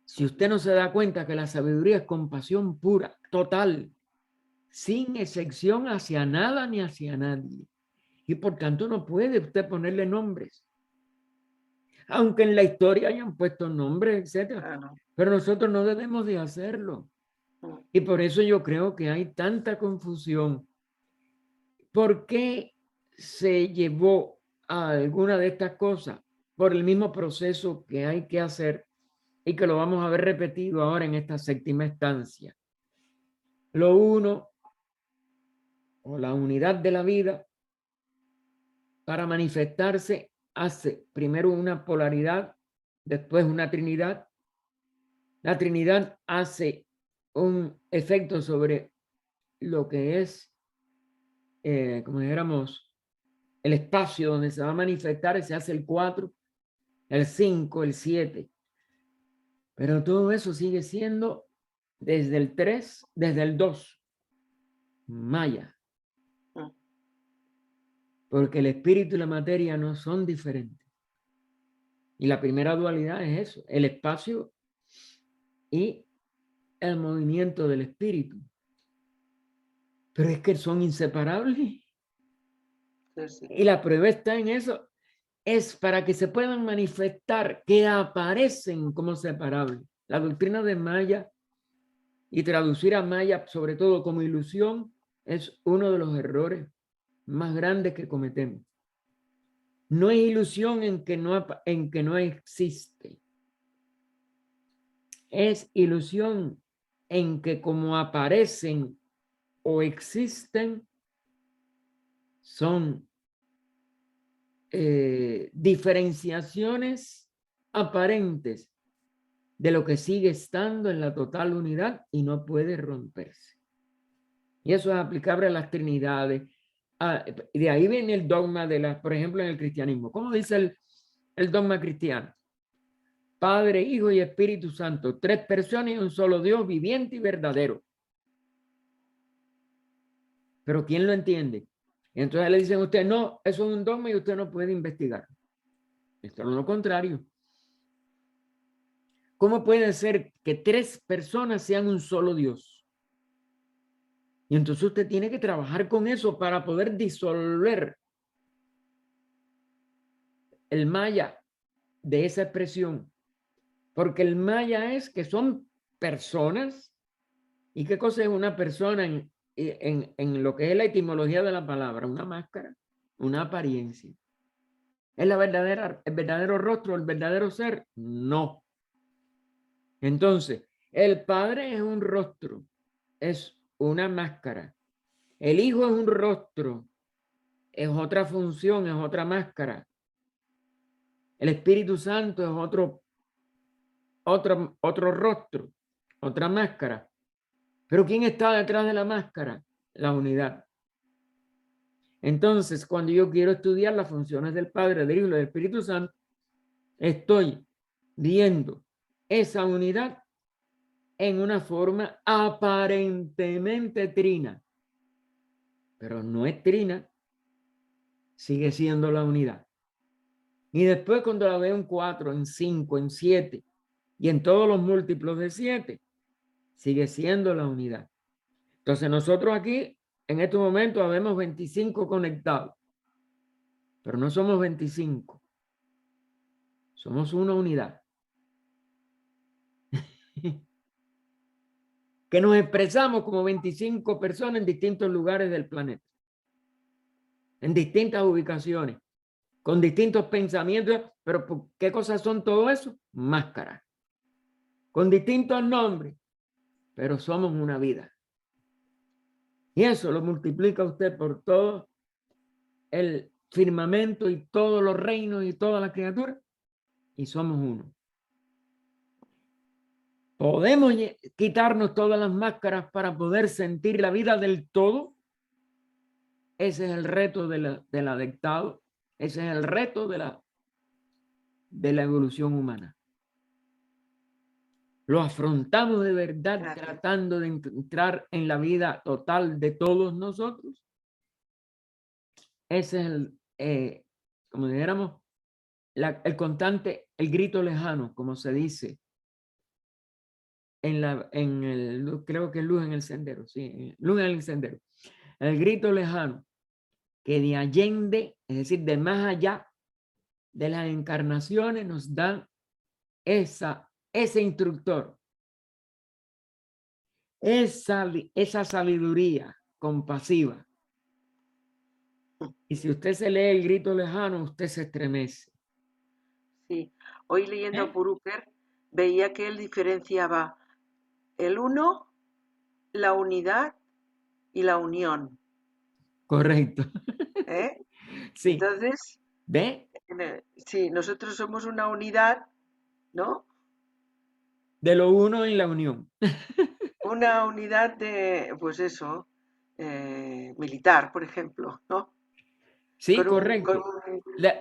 Si usted no se da cuenta que la sabiduría es compasión pura, total, sin excepción hacia nada ni hacia nadie. Y por tanto no puede usted ponerle nombres. Aunque en la historia hayan puesto nombres, etc. Pero nosotros no debemos de hacerlo. Y por eso yo creo que hay tanta confusión. ¿Por qué se llevó a alguna de estas cosas? Por el mismo proceso que hay que hacer y que lo vamos a ver repetido ahora en esta séptima estancia. Lo uno, o la unidad de la vida, para manifestarse hace primero una polaridad, después una trinidad. La trinidad hace un efecto sobre lo que es, como dijéramos, el espacio donde se va a manifestar, se hace el 4, el 5, el 7. Pero todo eso sigue siendo desde el 3, desde el 2, Maya. Porque el espíritu y la materia no son diferentes. Y la primera dualidad es eso, el espacio y el movimiento del espíritu. Pero es que son inseparables. Sí. Y la prueba está en eso. Es para que se puedan manifestar, que aparecen como separables. La doctrina de Maya y traducir a Maya, sobre todo como ilusión, es uno de los errores más grandes que cometemos. No es ilusión en que no existe. Es ilusión en que como aparecen o existen, son diferenciaciones aparentes de lo que sigue estando en la total unidad y no puede romperse. Y eso es aplicable a las trinidades. De ahí viene el dogma por ejemplo, en el cristianismo. ¿Cómo dice el dogma cristiano? Padre, Hijo y Espíritu Santo, tres personas y un solo Dios viviente y verdadero. Pero ¿quién lo entiende? Y entonces le dicen a usted, no, eso es un dogma y usted no puede investigar. Esto es lo contrario. ¿Cómo puede ser que tres personas sean un solo Dios? Y entonces usted tiene que trabajar con eso para poder disolver el maya de esa expresión. Porque el maya es que son personas. ¿Y qué cosa es una persona en lo que es la etimología de la palabra? Una máscara, una apariencia. ¿Es el verdadero rostro, el verdadero ser? No. Entonces, el Padre es un rostro, es una máscara. El Hijo es un rostro, es otra función, es otra máscara. El Espíritu Santo es otro rostro, otra máscara. Pero ¿quién está detrás de la máscara? La unidad. Entonces, cuando yo quiero estudiar las funciones del Padre, del Hijo y del Espíritu Santo, estoy viendo esa unidad en una forma aparentemente trina. Pero no es trina, sigue siendo la unidad. Y después cuando la veo en 4, en 5, en 7, y en todos los múltiplos de 7 sigue siendo la unidad. Entonces nosotros aquí en estos momentos habemos 25 conectados, pero no somos 25, somos una unidad. Que nos expresamos como 25 personas en distintos lugares del planeta, en distintas ubicaciones, con distintos pensamientos, pero ¿qué cosas son todo eso? Máscaras, con distintos nombres, pero somos una vida. Y eso lo multiplica usted por todo el firmamento y todos los reinos y todas las criaturas, y somos uno. ¿Podemos quitarnos todas las máscaras para poder sentir la vida del todo? Ese es el reto del adectado. Ese es el reto de la evolución humana. Lo afrontamos de verdad tratando de entrar en la vida total de todos nosotros. Ese es como dijéramos, el constante, el grito lejano, como se dice. Creo que es Luz en el Sendero, sí, Luz en el Sendero. El grito lejano, que de allende, es decir, de más allá de las encarnaciones, nos da ese instructor, esa sabiduría compasiva. Y si usted se lee el grito lejano, usted se estremece. Sí, hoy leyendo a Puruker veía que él diferenciaba el uno, la unidad y la unión. Correcto. ¿Eh? Sí. Entonces, ¿ve? Sí, nosotros somos una unidad, ¿no? De lo uno en la unión. Una unidad de, pues eso, militar, por ejemplo, ¿no? Sí, correcto.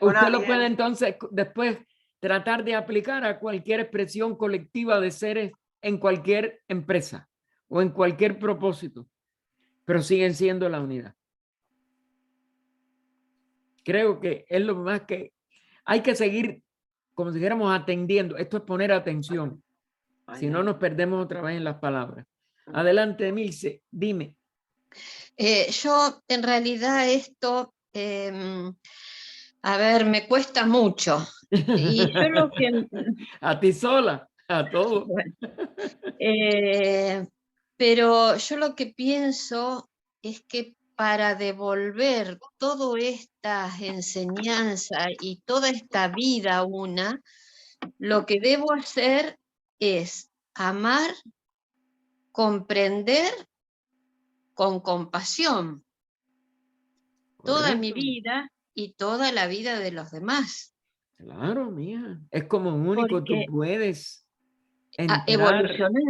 Usted lo puede entonces después tratar de aplicar a cualquier expresión colectiva de seres en cualquier empresa o en cualquier propósito, pero siguen siendo la unidad. Creo que es lo más que hay que seguir, como si dijéramos, atendiendo. Esto es poner atención. Si no, nos perdemos otra vez en las palabras. Adelante, Emilce, dime. Yo, en realidad, esto, a ver, me cuesta mucho. Y yo lo que... A ti sola, a todos. Bueno, pero yo lo que pienso es que para devolver toda esta enseñanza y toda esta vida una, lo que debo hacer es amar, comprender con compasión toda mi vida y toda la vida de los demás. Claro, mía. Es como único, porque tú puedes entrar evolucionar.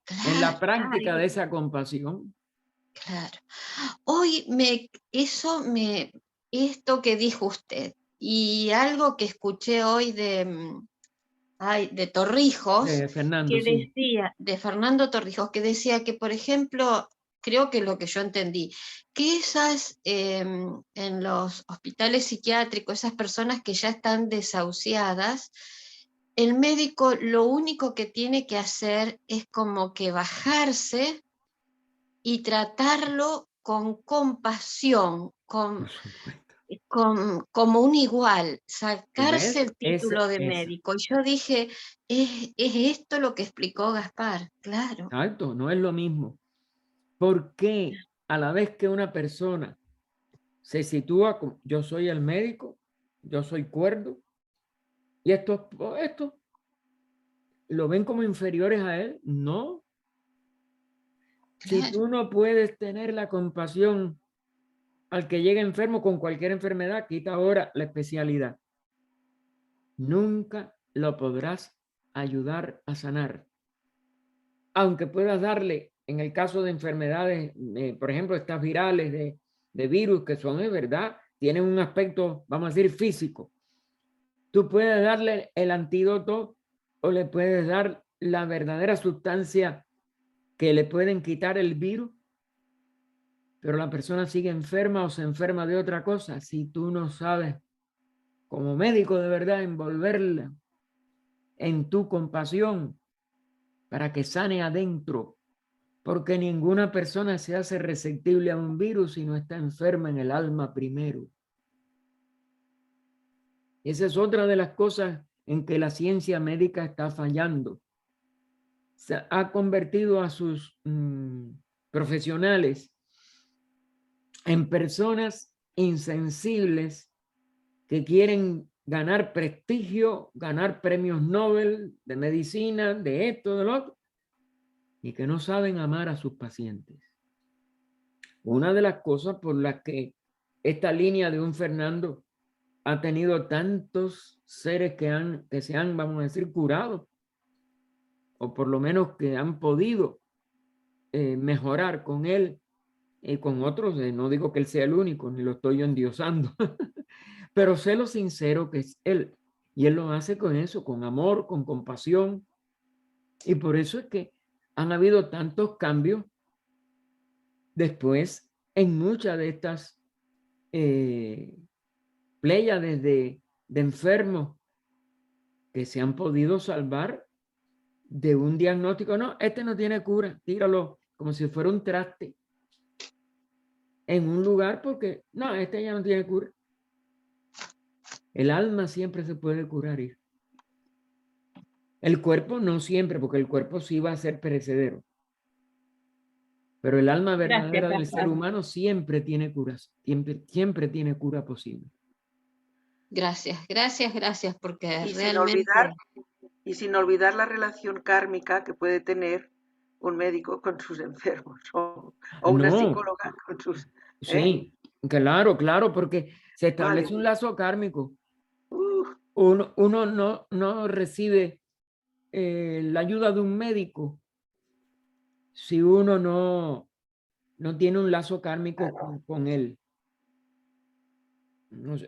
Claro, en la práctica de esa compasión. Claro. Hoy esto que dijo usted y algo que escuché hoy de Torrijos, De Fernando, que sí. decía, de Fernando Torrijos, que decía que, por ejemplo, creo que lo que yo entendí, que en los hospitales psiquiátricos, esas personas que ya están desahuciadas, el médico lo único que tiene que hacer es como que bajarse y tratarlo con compasión, como un igual, sacarse el título de médico. Y yo dije, es esto lo que explicó Gaspar, claro. Exacto, no es lo mismo. ¿Por qué a la vez que una persona se sitúa como yo soy el médico, yo soy cuerdo, y esto lo ven como inferiores a él? No. Claro. Si tú no puedes tener la compasión al que llega enfermo con cualquier enfermedad, quita ahora la especialidad. Nunca lo podrás ayudar a sanar. Aunque puedas darle, en el caso de enfermedades, por ejemplo, estas virales de virus que son, es verdad, tienen un aspecto, vamos a decir, físico. Tú puedes darle el antídoto o le puedes dar la verdadera sustancia que le pueden quitar el virus, pero la persona sigue enferma o se enferma de otra cosa. Si tú no sabes, como médico de verdad, envolverla en tu compasión, para que sane adentro, porque ninguna persona se hace receptible a un virus si no está enferma en el alma primero. Esa es otra de las cosas en que la ciencia médica está fallando. Se ha convertido a sus profesionales en personas insensibles que quieren ganar prestigio, ganar premios Nobel de medicina, de esto, de lo otro, y que no saben amar a sus pacientes. Una de las cosas por las que esta línea de un Fernando ha tenido tantos seres que se han, vamos a decir, curado, o por lo menos que han podido mejorar con él y con otros, no digo que él sea el único, ni lo estoy endiosando, pero sé lo sincero que es él. Y él lo hace con eso, con amor, con compasión. Y por eso es que han habido tantos cambios después en muchas de estas pléyades de enfermos que se han podido salvar de un diagnóstico. No, este no tiene cura, tíralo como si fuera un traste en un lugar porque, no, este ya no tiene cura. El alma siempre se puede curar. Hijo. El cuerpo no siempre, porque el cuerpo sí va a ser perecedero. Pero el alma verdadera del ser humano siempre tiene curas, siempre tiene cura posible. Gracias, gracias, gracias, porque Y realmente... sin olvidar la relación kármica que puede tener un médico con sus enfermos o una psicóloga con sus... Sí, claro, porque se establece un lazo kármico. Uno no recibe la ayuda de un médico si uno no tiene un lazo kármico con él.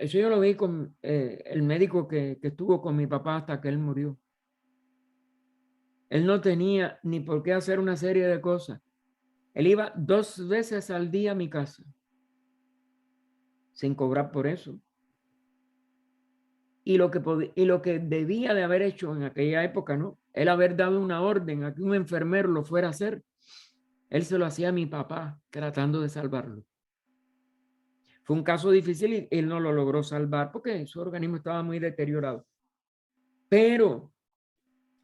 Eso yo lo vi con el médico que estuvo con mi papá hasta que él murió. Él no tenía ni por qué hacer una serie de cosas. Él iba 2 veces al día a mi casa, sin cobrar por eso. Y lo que debía de haber hecho en aquella época, ¿no? Él haber dado una orden a que un enfermero lo fuera a hacer. Él se lo hacía a mi papá, tratando de salvarlo. Fue un caso difícil y él no lo logró salvar porque su organismo estaba muy deteriorado. Pero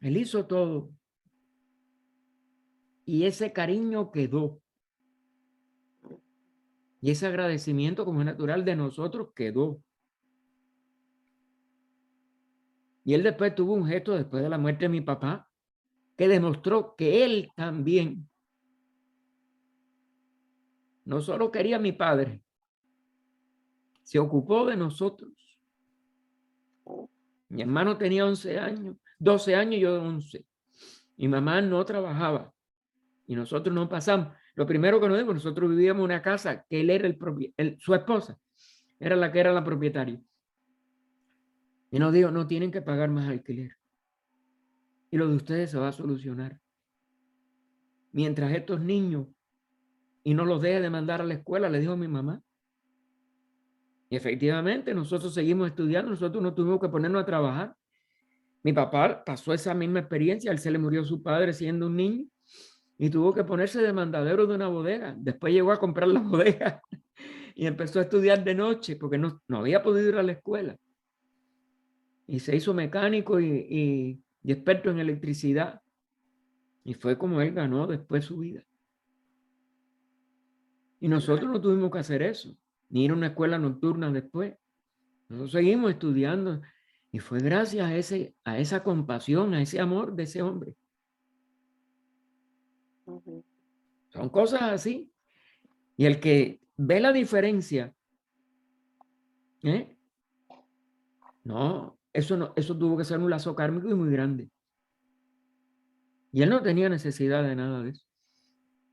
él hizo todo. Y ese cariño quedó. Y ese agradecimiento como es natural de nosotros quedó. Y él después tuvo un gesto después de la muerte de mi papá que demostró que él también no solo quería a mi padre, se ocupó de nosotros. Mi hermano tenía 11 años, 12 años, yo 11. Mi mamá no trabajaba y nosotros no pasamos. Lo primero que nos dijo, nosotros vivíamos en una casa que él era su esposa, era la que era la propietaria. Y nos dijo, no tienen que pagar más alquiler. Y lo de ustedes se va a solucionar. Mientras estos niños, y no los deje de mandar a la escuela, le dijo mi mamá. Y efectivamente, nosotros seguimos estudiando, nosotros no tuvimos que ponernos a trabajar. Mi papá pasó esa misma experiencia, a él se le murió su padre siendo un niño y tuvo que ponerse de mandadero de una bodega. Después llegó a comprar la bodega y empezó a estudiar de noche porque no había podido ir a la escuela. Y se hizo mecánico y experto en electricidad. Y fue como él ganó después su vida. Y nosotros no tuvimos que hacer eso, ni ir a una escuela nocturna después. Nosotros seguimos estudiando. Y fue gracias a esa compasión, a ese amor de ese hombre. Son cosas así. Y el que ve la diferencia, no, eso tuvo que ser un lazo kármico y muy grande. Y él no tenía necesidad de nada de eso.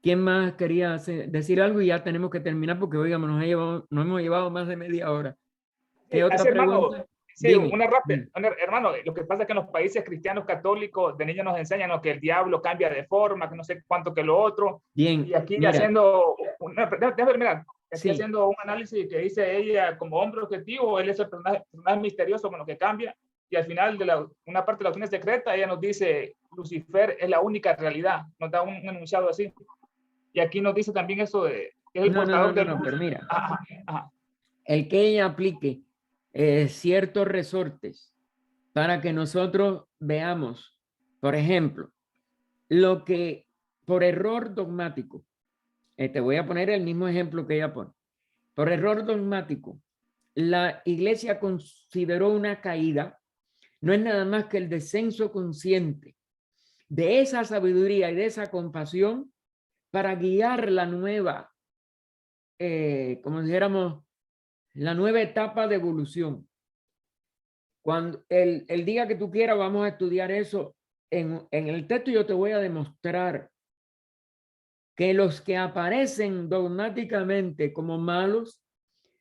¿Quién más quería decir algo? Y ya tenemos que terminar porque, oigamos, nos hemos llevado más de media hora. ¿Qué otra pregunta? Hermano, sí, una rápida. Hermano, lo que pasa es que en los países cristianos católicos de niños nos enseñan que el diablo cambia de forma, que no sé cuánto que lo otro. Bien, y aquí mira, haciendo aquí sí, haciendo un análisis que dice ella como hombre objetivo, él es el personaje misterioso, bueno, que cambia. y al final de una parte de la doctrina secreta, ella nos dice, Lucifer es la única realidad, nos da un enunciado así. Y aquí nos dice también eso de, que es el portador del... pero mira, Ajá, ajá. el que ella aplique ciertos resortes para que nosotros veamos, por ejemplo, lo que por error dogmático, te voy a poner el mismo ejemplo que ella pone, por error dogmático, la iglesia consideró una caída, no es nada más que el descenso consciente de esa sabiduría y de esa compasión para guiar la nueva, como dijéramos, la nueva etapa de evolución. Cuando el día que tú quieras vamos a estudiar eso. En el texto yo te voy a demostrar que los que aparecen dogmáticamente como malos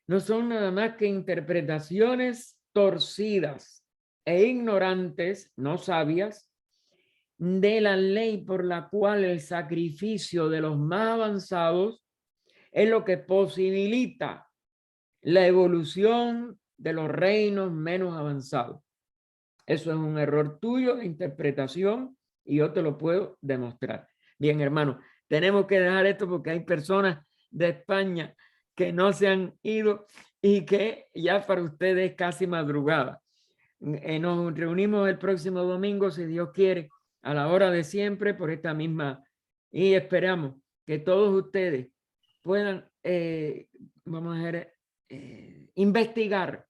no son nada más que interpretaciones torcidas e ignorantes, no sabias, de la ley por la cual el sacrificio de los más avanzados es lo que posibilita la evolución de los reinos menos avanzados. Eso es un error tuyo de interpretación y yo te lo puedo demostrar. Bien, hermano, tenemos que dejar esto porque hay personas de España que no se han ido y que ya para ustedes es casi madrugada. Nos reunimos el próximo domingo, si Dios quiere, a la hora de siempre por esta misma, y esperamos que todos ustedes puedan, vamos a ver, investigar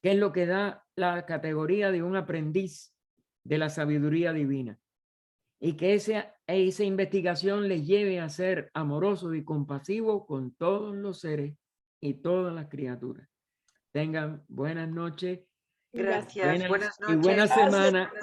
qué es lo que da la categoría de un aprendiz de la sabiduría divina y que esa investigación les lleve a ser amorosos y compasivos con todos los seres y todas las criaturas. Tengan buenas noches. Gracias, buenas noches. Y buena semana.